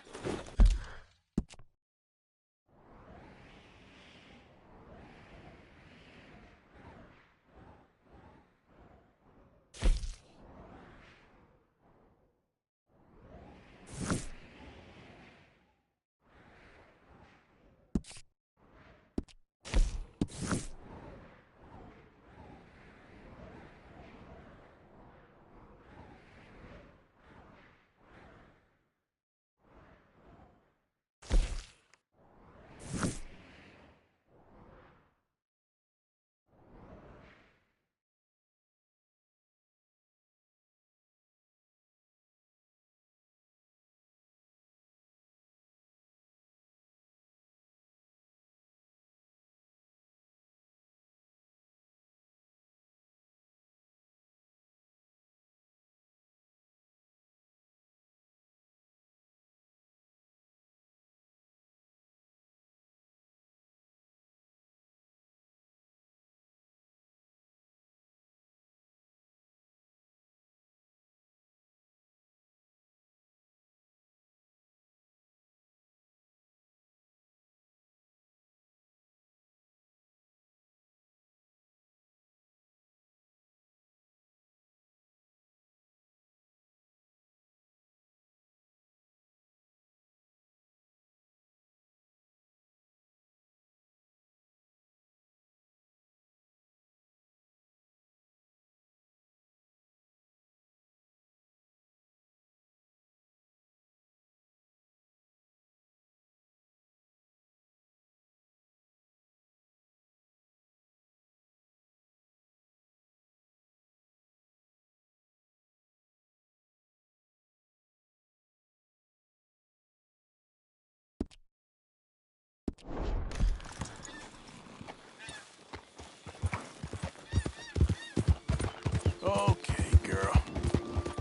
Okay, girl.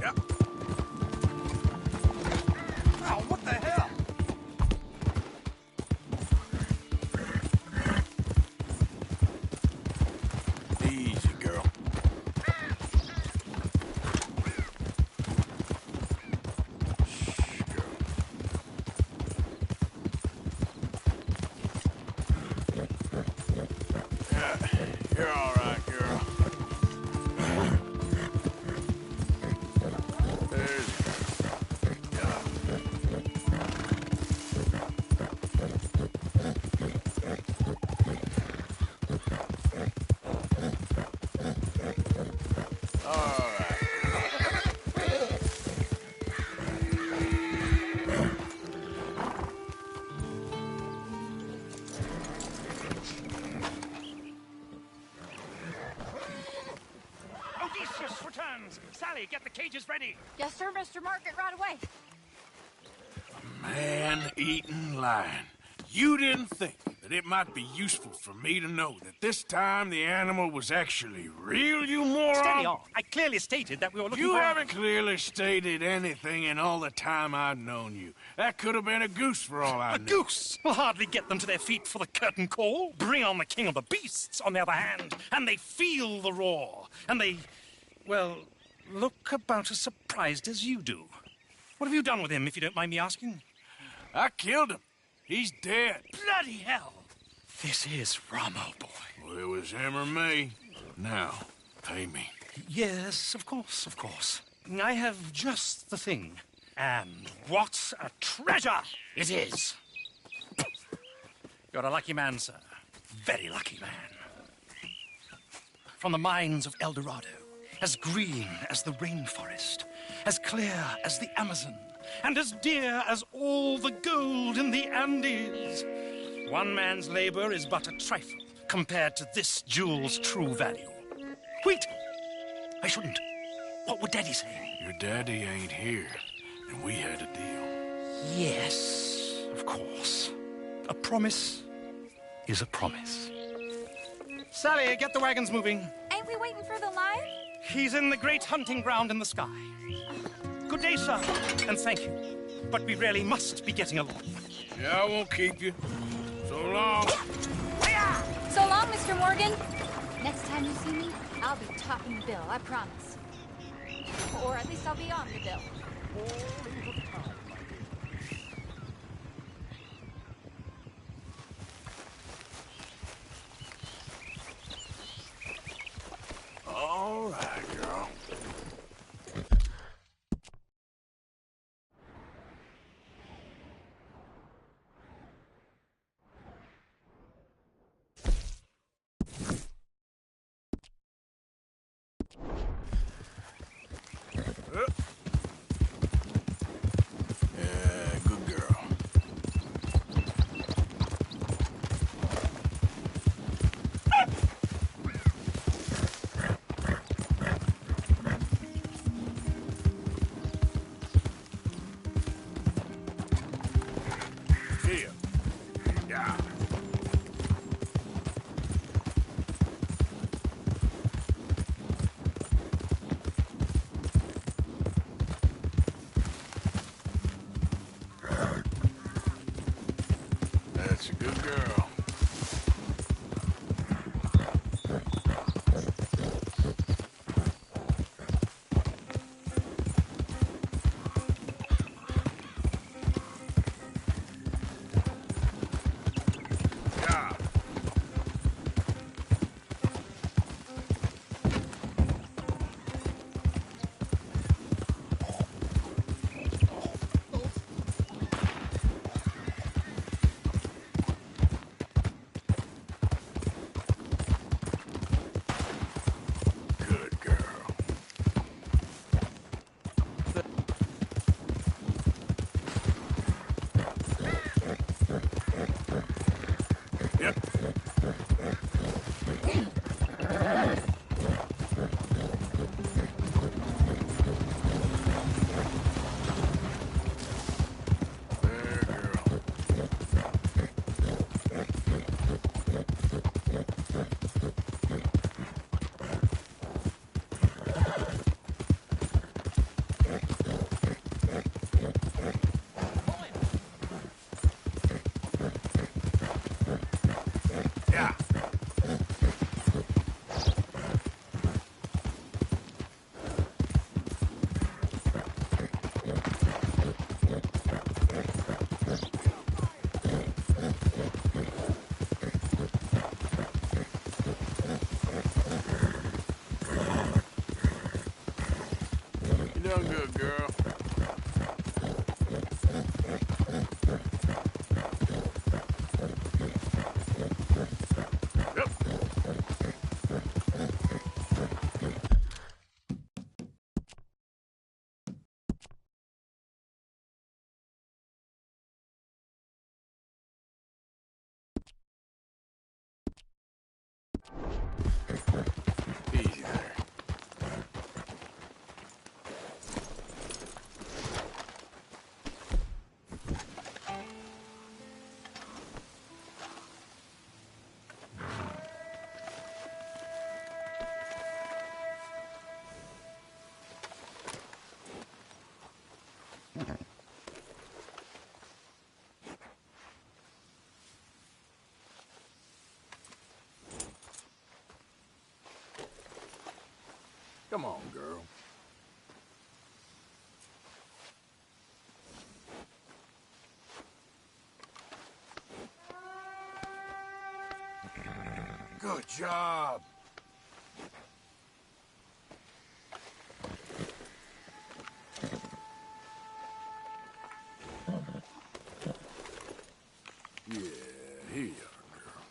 Yep. Oh, what the hell? Easy, girl. You're all right, girl. There's all right. Odysseus returns! Sally, get the cages ready! Yes, sir, Mr. Margaret, right away. Man-eating lion. You didn't think that it might be useful for me to know that this time the animal was actually real, you moron? Steady on. I clearly stated that we were looking You for... haven't clearly stated anything in all the time I've known you. That could have been a goose for all I A knew. goose will hardly get them to their feet for the curtain call. Bring on the king of the beasts, on the other hand, and they feel the roar. And they, well, look about as surprised as you do. What have you done with him, if you don't mind me asking? I killed him. He's dead. Bloody hell! This is Ramo, boy. Well, it was him or me. Now, pay me. Yes, of course, of course. I have just the thing. And what a treasure it is! You're a lucky man, sir. Very lucky man. from the mines of El Dorado, as green as the rainforest, as clear as the Amazon, and as dear as all the gold in the Andes. One man's labor is but a trifle compared to this jewel's true value. Wait! I shouldn't. What would Daddy say? Your daddy ain't here, and we had a deal. Yes, of course. A promise is a promise. Sally, get the wagons moving. Ain't we waiting for the lion? He's in the great hunting ground in the sky. Good day, sir, and thank you. But we really must be getting along. Yeah, I won't keep you. So long. So long, Mr. Morgan. Next time you see me, I'll be topping the bill, I promise. Or at least I'll be on the bill. All right, girl. Yeah, good girl. Here. Yeah. That's a good girl. Yeah. Good girl. Yep. There, girl. Yeah. You done good, girl. Yep. Easy there. Come on, girl. Good job. Yeah, here you are, girl.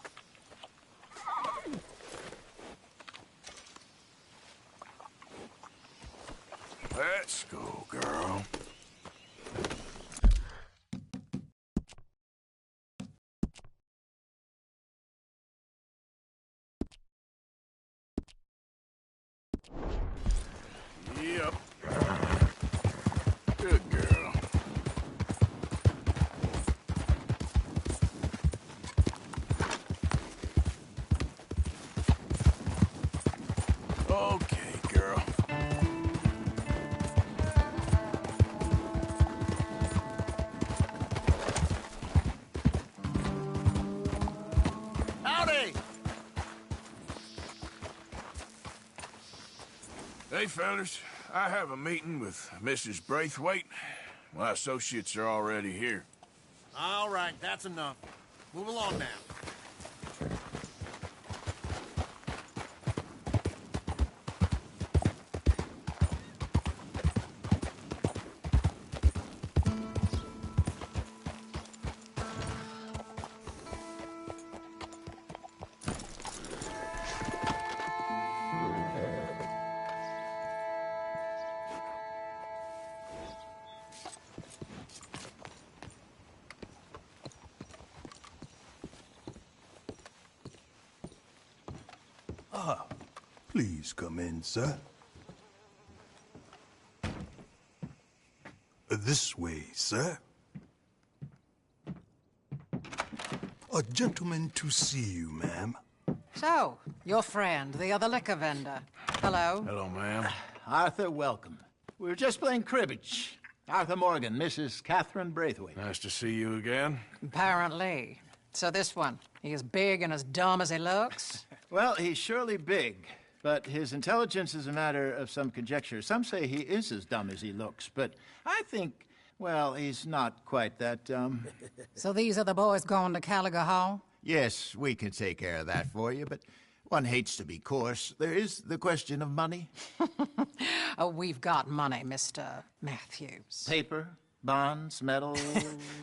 Yep. Good girl. Okay, girl. Howdy! Hey, fellas. I have a meeting with Mrs. Braithwaite. My associates are already here. All right, that's enough. Move along now. Please come in, sir. This way, sir. A gentleman to see you, ma'am. So, your friend, the other liquor vendor. Hello. Hello, ma'am. Arthur, welcome. We were just playing cribbage. Arthur Morgan, Mrs. Catherine Braithwaite. Nice to see you again. Apparently. So this one, he is big and as dumb as he looks? Well, he's surely big, but his intelligence is a matter of some conjecture. Some say he is as dumb as he looks, but I think, well, he's not quite that dumb. So these are the boys going to Caliga Hall? Yes, we can take care of that for you, but one hates to be coarse. There is the question of money. Oh, we've got money, Mr. Matthews. Paper, bonds, metal.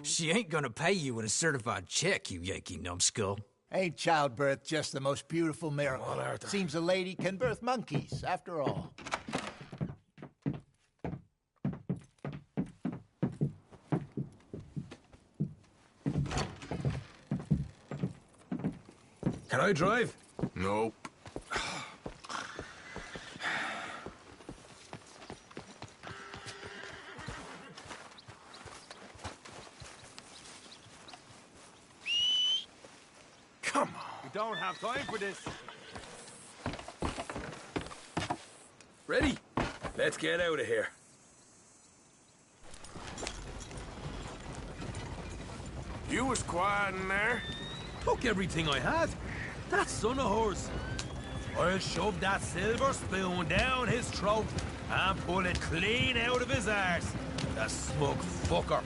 She ain't gonna pay you with a certified check, you Yankee numbskull. Ain't childbirth just the most beautiful miracle? Well, seems a lady can birth monkeys, after all. Can I drive? Nope. Come on. We don't have time for this. Ready? Let's get out of here. You was quiet in there. Took everything I had. That son of horse. I'll shove that silver spoon down his throat and pull it clean out of his arse. The smug fucker.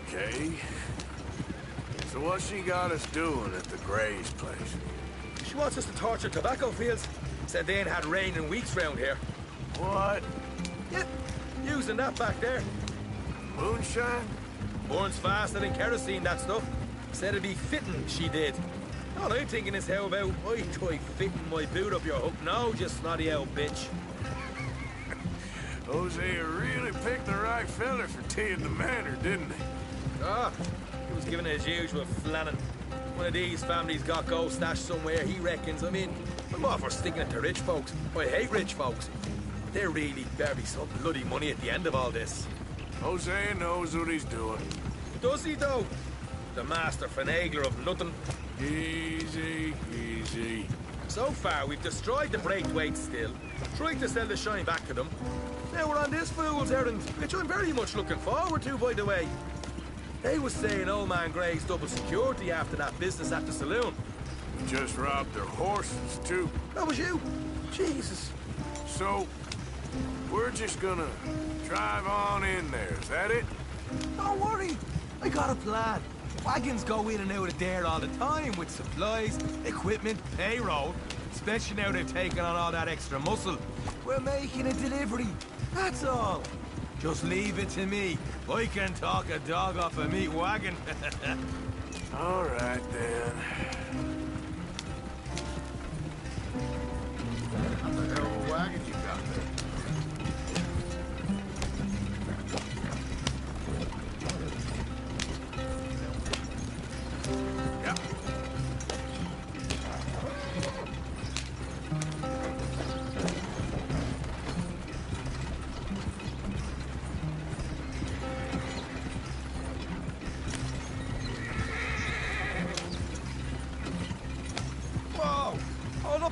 Okay. So what's she got us doing at the Gray's place? She wants us to torture tobacco fields. Said they ain't had rain in weeks round here. What? Yep, using that back there. Moonshine? Burns faster than kerosene, that stuff. Said it'd be fitting, she did. All I'm thinking is how about I try fitting my boot up your hook now, just snotty old bitch. Hosea really picked the right fella for teeing the manor, didn't he? Ah, he was giving it his usual flannin'. One of these families got gold stashed somewhere, he reckons. I mean, I'm all for sticking it to rich folks. I hate rich folks. There really better be some bloody money at the end of all this. Hosea knows what he's doing. Does he, though? The master finagler of nothing. Easy, easy. So far, we've destroyed the Braithwaite still, tried to sell the shine back to them. Now we're on this fool's errand, which I'm very much looking forward to, by the way. They was saying old man Gray's double security after that business at the saloon. Just robbed their horses, too. That was you? Jesus. So, we're just gonna drive on in there, is that it? Don't worry, I got a plan. Wagons go in and out of there all the time with supplies, equipment, payroll. Especially now they've taken on all that extra muscle. We're making a delivery, that's all. Just leave it to me. I can talk a dog off a meat wagon. All right, then. What the hell of a wagon you got there?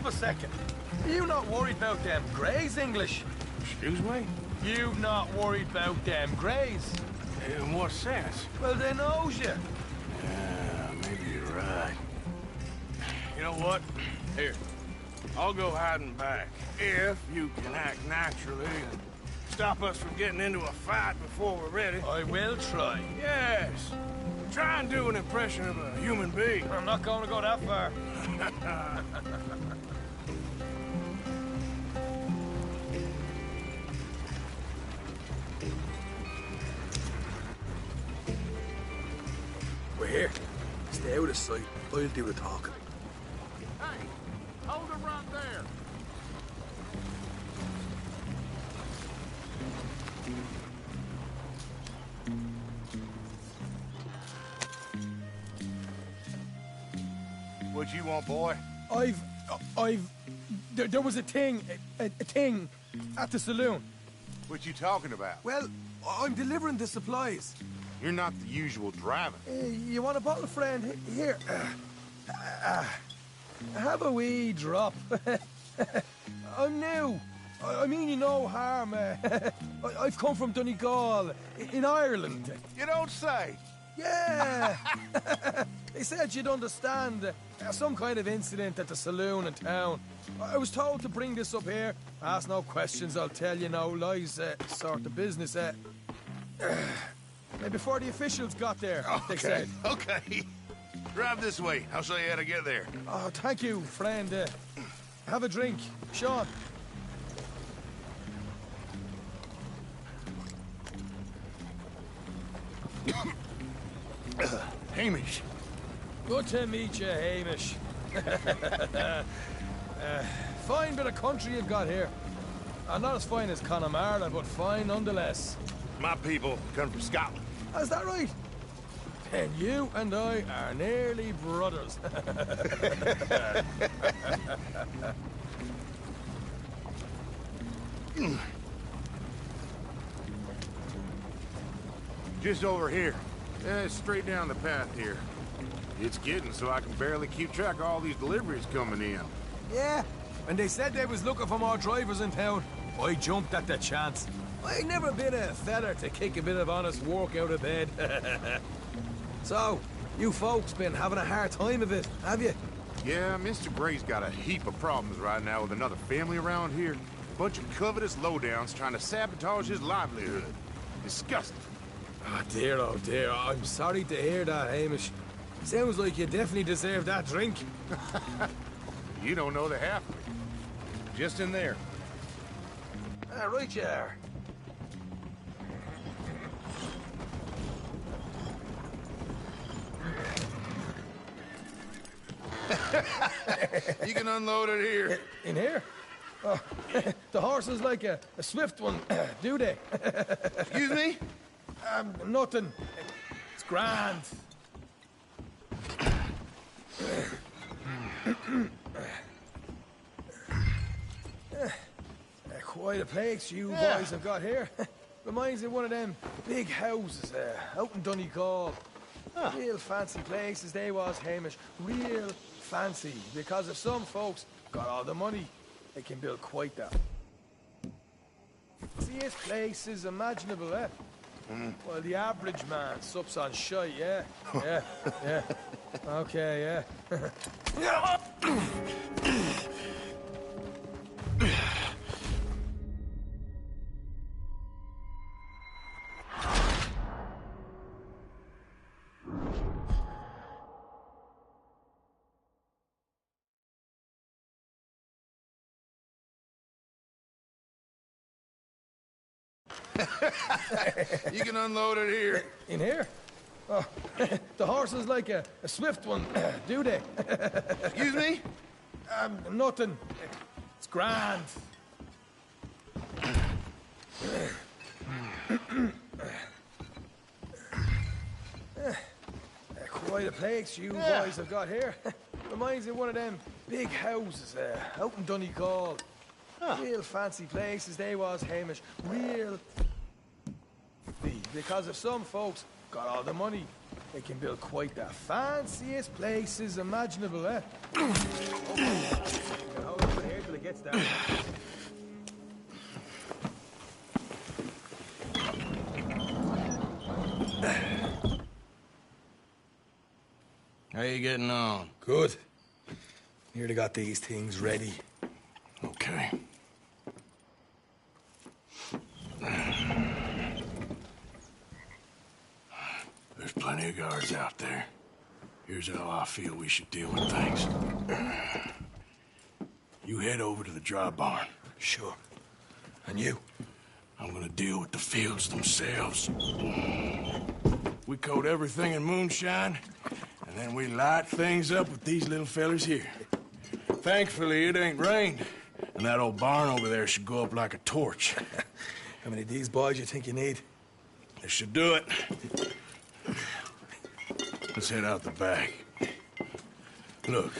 a second. You not worried about them Greys, English? Excuse me? You not worried about them Greys? In what sense? Well, they knows you. Yeah, maybe you're right. You know what? Here, I'll go hiding back. If you can act naturally and stop us from getting into a fight before we're ready. I will try. Yes. Try and do an impression of a human being. I'm not going to go that far. We're here. Stay out of sight. I'll do the talking. Hey, hold it right there. What you want, boy? There was a thing at the saloon. What you talking about? Well, I'm delivering the supplies. You're not the usual driver. You want a bottle, friend? Here. Have a wee drop. I'm new. I mean you no harm. I've come from Donegal, in Ireland. You don't say. Yeah. They said you'd understand. Some kind of incident at the saloon in town. I was told to bring this up here. Ask no questions, I'll tell you no lies. Sort of business. Before the officials got there, they said. Okay. Drive this way. I'll show you how to get there. Oh, thank you, friend. Have a drink. Sean. Hamish. Good to meet you, Hamish. Fine bit of country you've got here. Not as fine as Connemara, but fine nonetheless. My people come from Scotland. Is that right? Then you and I are nearly brothers. Just over here. Straight down the path here. It's getting so I can barely keep track of all these deliveries coming in. Yeah, when they said they was looking for more drivers in town, I jumped at the chance. I never been a feller to kick a bit of honest work out of bed. So, you folks been having a hard time of it, have you? Yeah, Mr. Gray's got a heap of problems right now with another family around here. Bunch of covetous lowdowns trying to sabotage his livelihood. Disgusting. Oh dear, I'm sorry to hear that, Hamish. Sounds like you definitely deserve that drink. You don't know the half of it. Just in there. Right you are. You can unload it here. In here? Oh, the horse is like a swift one, do they? Excuse me? Nothing. It's grand. Quite a place you boys have got here. Reminds me of one of them big houses out in Donegal. Real fancy places they was, Hamish. Real fancy. Because if some folks got all the money, they can build quite that. Fanciest places imaginable, eh? Well, the average man sups on shite, yeah? Yeah. Okay, yeah. You can unload it here. In here? Oh, the horse is like a swift one, do they? Excuse me? Nothing. It's grand. Quite a place you boys have got here. Reminds me of one of them big houses out in Donegal. Real fancy places they was, Hamish. Real... Because if some folks got all the money, they can build quite the fanciest places imaginable, eh? gets there. How you getting on? Good. Nearly got these things ready. Okay. There's plenty of guards out there. Here's how I feel we should deal with things. You head over to the dry barn. Sure. And you? I'm gonna deal with the fields themselves. We coat everything in moonshine, and then we light things up with these little fellers here. Thankfully, it ain't rained, and that old barn over there should go up like a torch. How many of these boys you think you need? This should do it. Let's head out the back. Look,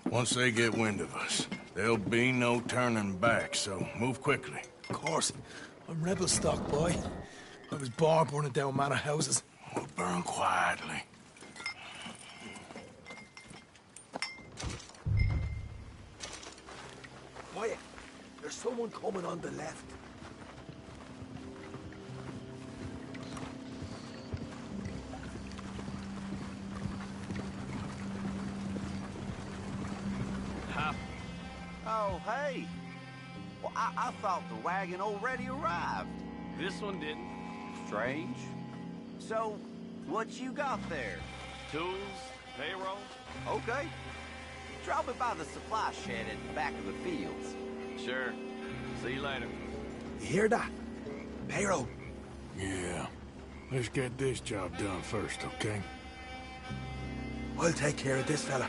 once they get wind of us, there'll be no turning back, so move quickly. Of course. I'm rebel stock, boy. I was born burning down manor houses. We'll burn quietly. Quiet. There's someone coming on the left. Oh, hey. Well, I thought the wagon already arrived. This one didn't. Strange. So, what you got there? Tools, payroll. Okay. Drop it by the supply shed at the back of the fields. Sure. See you later. You hear that? Payroll. Yeah. Let's get this job done first, okay? I'll take care of this fella.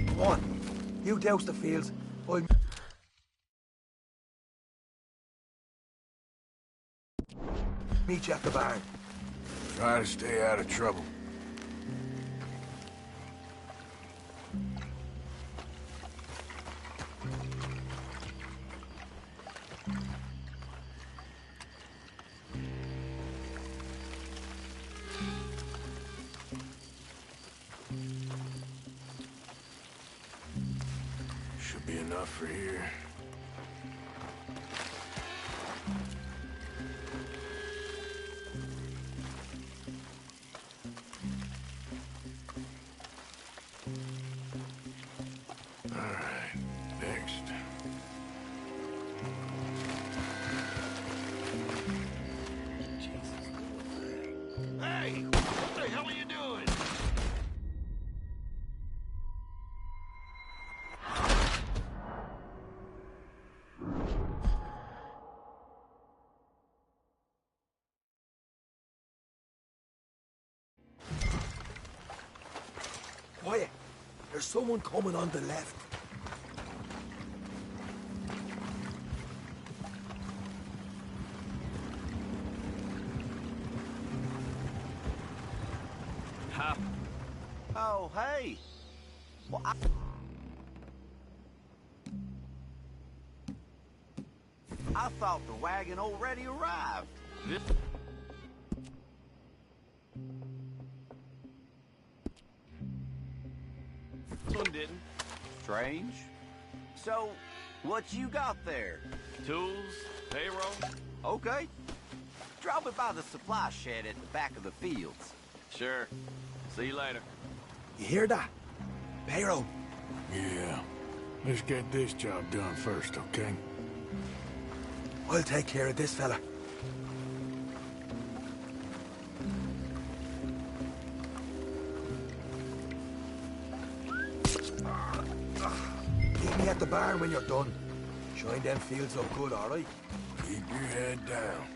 Come on. You douse the fields. I'll... meet you at the barn. Try to stay out of trouble. Should be enough for here. Hey, what the hell are you doing? Quiet. There's someone coming on the left. Ha. Oh, hey. Well, I thought the wagon already arrived. This one didn't. Strange. So, what you got there? Tools, payroll. Okay. Drop it by the supply shed at the back of the fields. Sure. See you later. You hear that? Payroll. Yeah. Let's get this job done first, okay? I'll take care of this fella. Meet me at the barn when you're done. Shine them fields look good, all right? Keep your head down.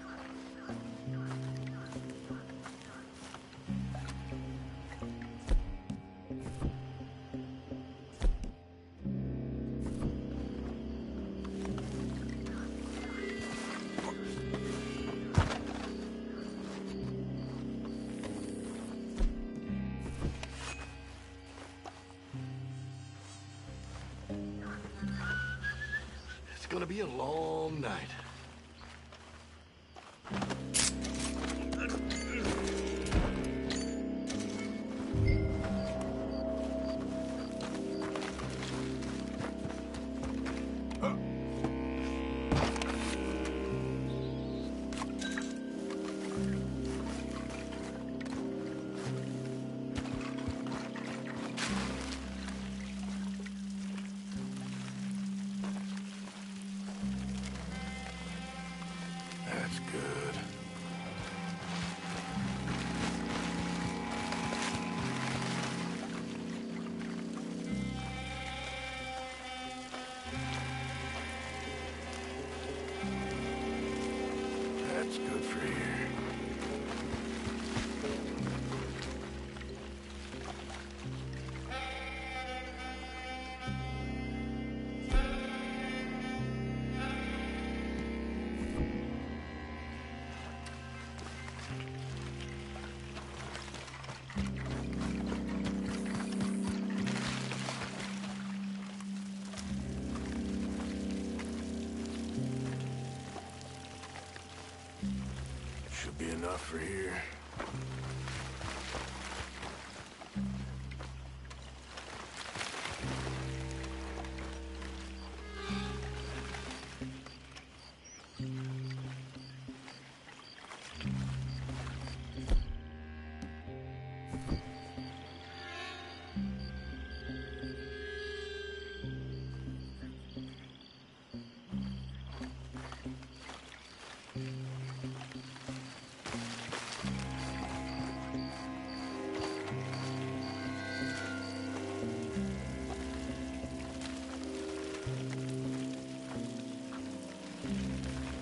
It's gonna be a long night. That's good for here. Should be enough for here.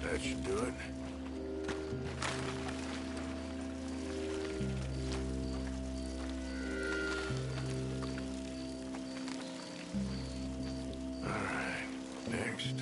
That should do it. All right, next.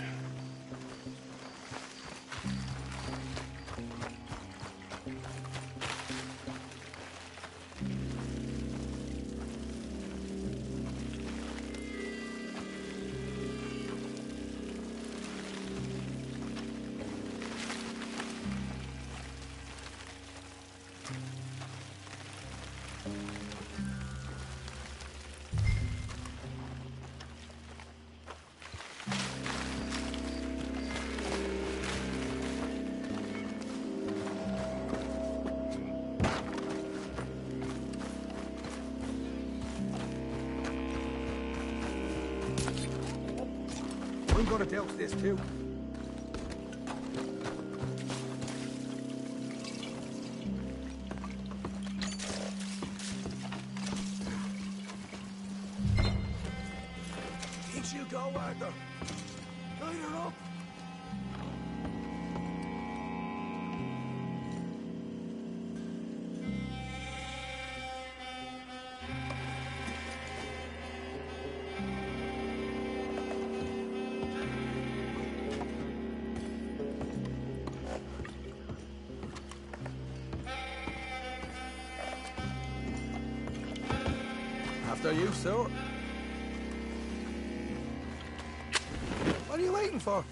I'm gonna douse this too. In she'll go, Arthur. Light her up. After you, sir. What are you waiting for?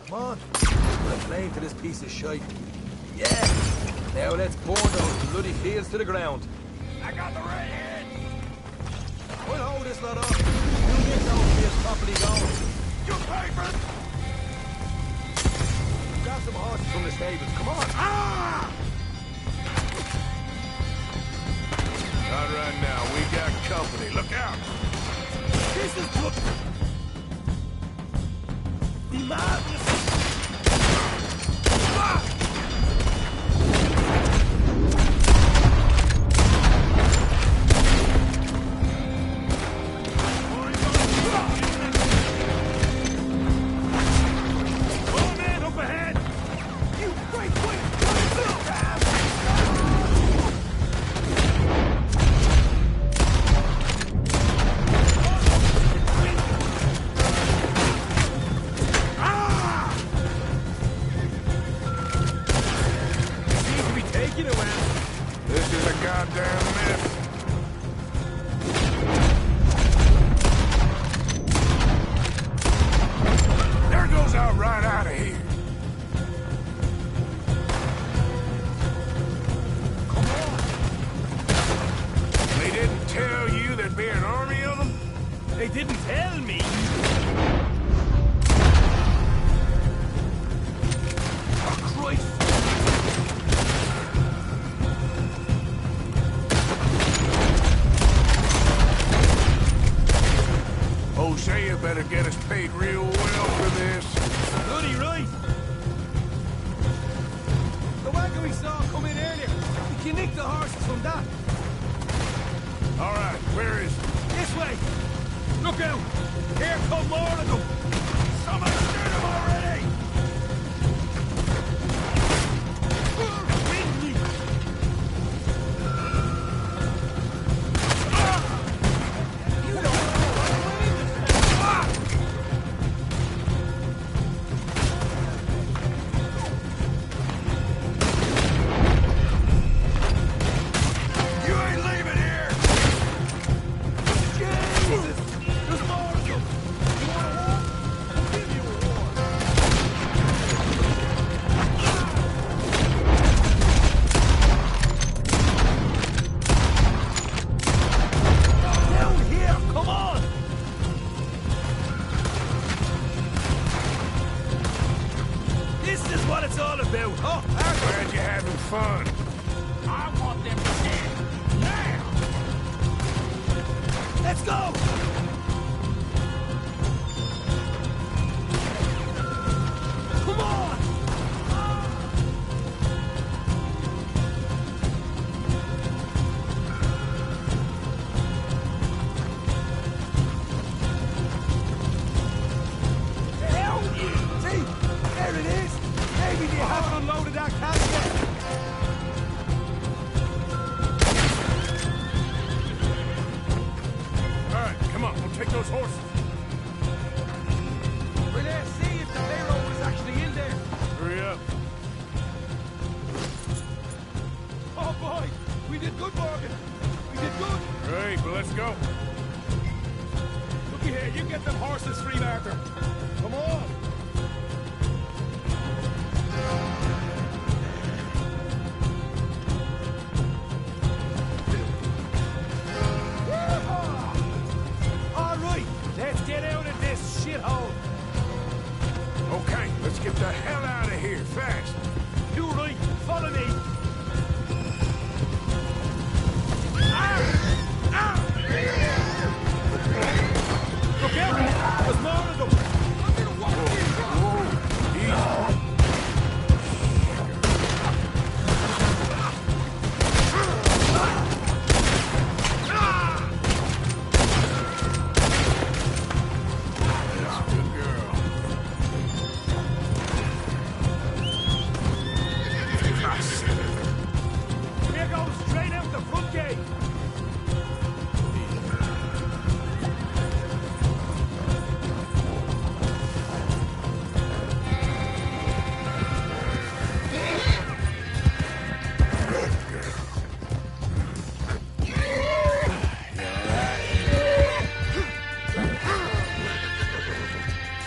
Come on. Put a flame to this piece of shite. Yeah. Now let's burn those bloody fields to the ground. I got the right hand. We'll hold this lot up. We'll get those fields properly going. You papers! Grab some horses from the stables. Come on. Ah! Not right now. We got company. Look out! This is good. The madness. Ah! Oh, man, up ahead! You wait! Ah! that's all about, huh? Glad you're having fun. I want them dead. Now! Let's go! Come on! Hell yeah! See? There it is! Maybe they haven't unloaded that can yet! All right, come on, we'll take those horses. We'll see if the payroll is actually in there. Hurry up. Oh boy! We did good, Morgan! We did good! Great, well, let's go. Looky here, you get them horses free, Arthur. Come on! All right, let's get out of this shithole. Okay, let's get the hell out of here, fast. You right, follow me. Look out! There's more of them! I'm gonna walk We're going straight out the front gate!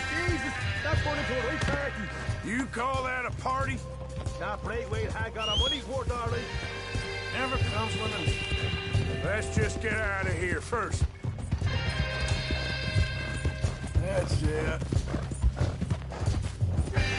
Jesus, that's going into a right party. You call that a party? That Braithwaite had got a money's worth, all right. Never comes with an... Let's just get out of here first. That's it. There's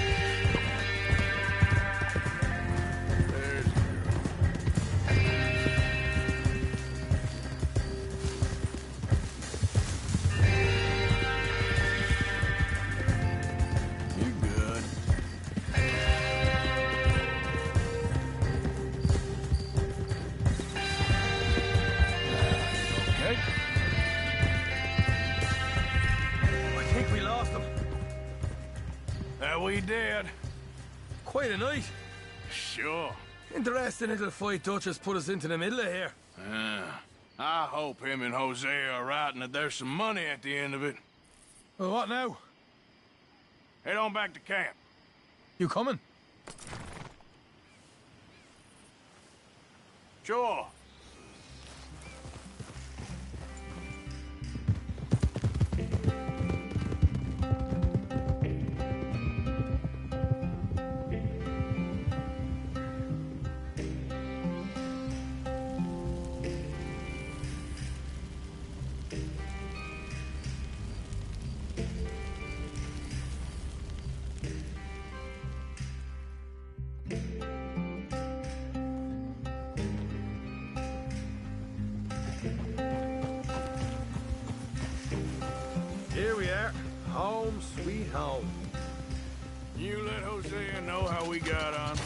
you good. Okay. I think we lost him. That we did. Quite a night. Sure. Interesting little fight Dutch has put us into the middle of here. I hope him and Jose are right and that there's some money at the end of it. Well, what now? Head on back to camp. You coming? Sure. Here we are. Home sweet home. You let Hosea know how we got on.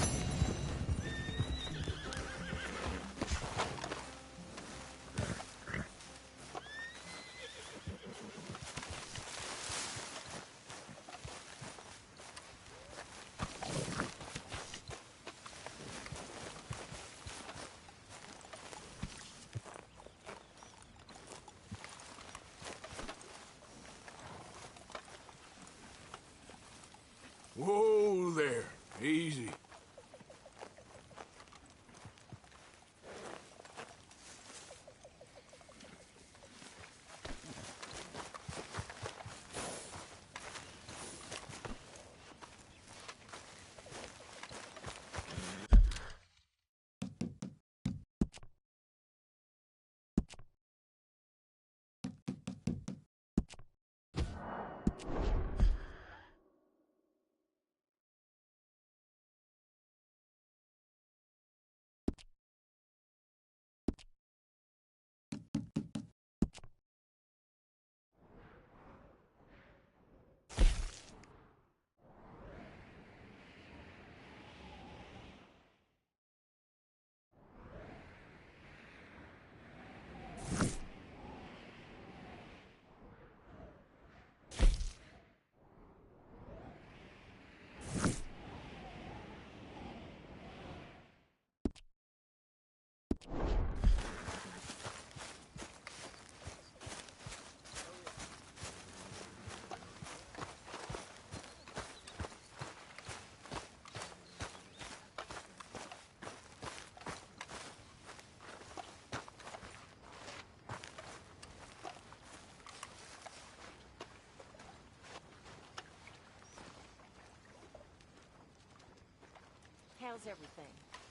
How's everything?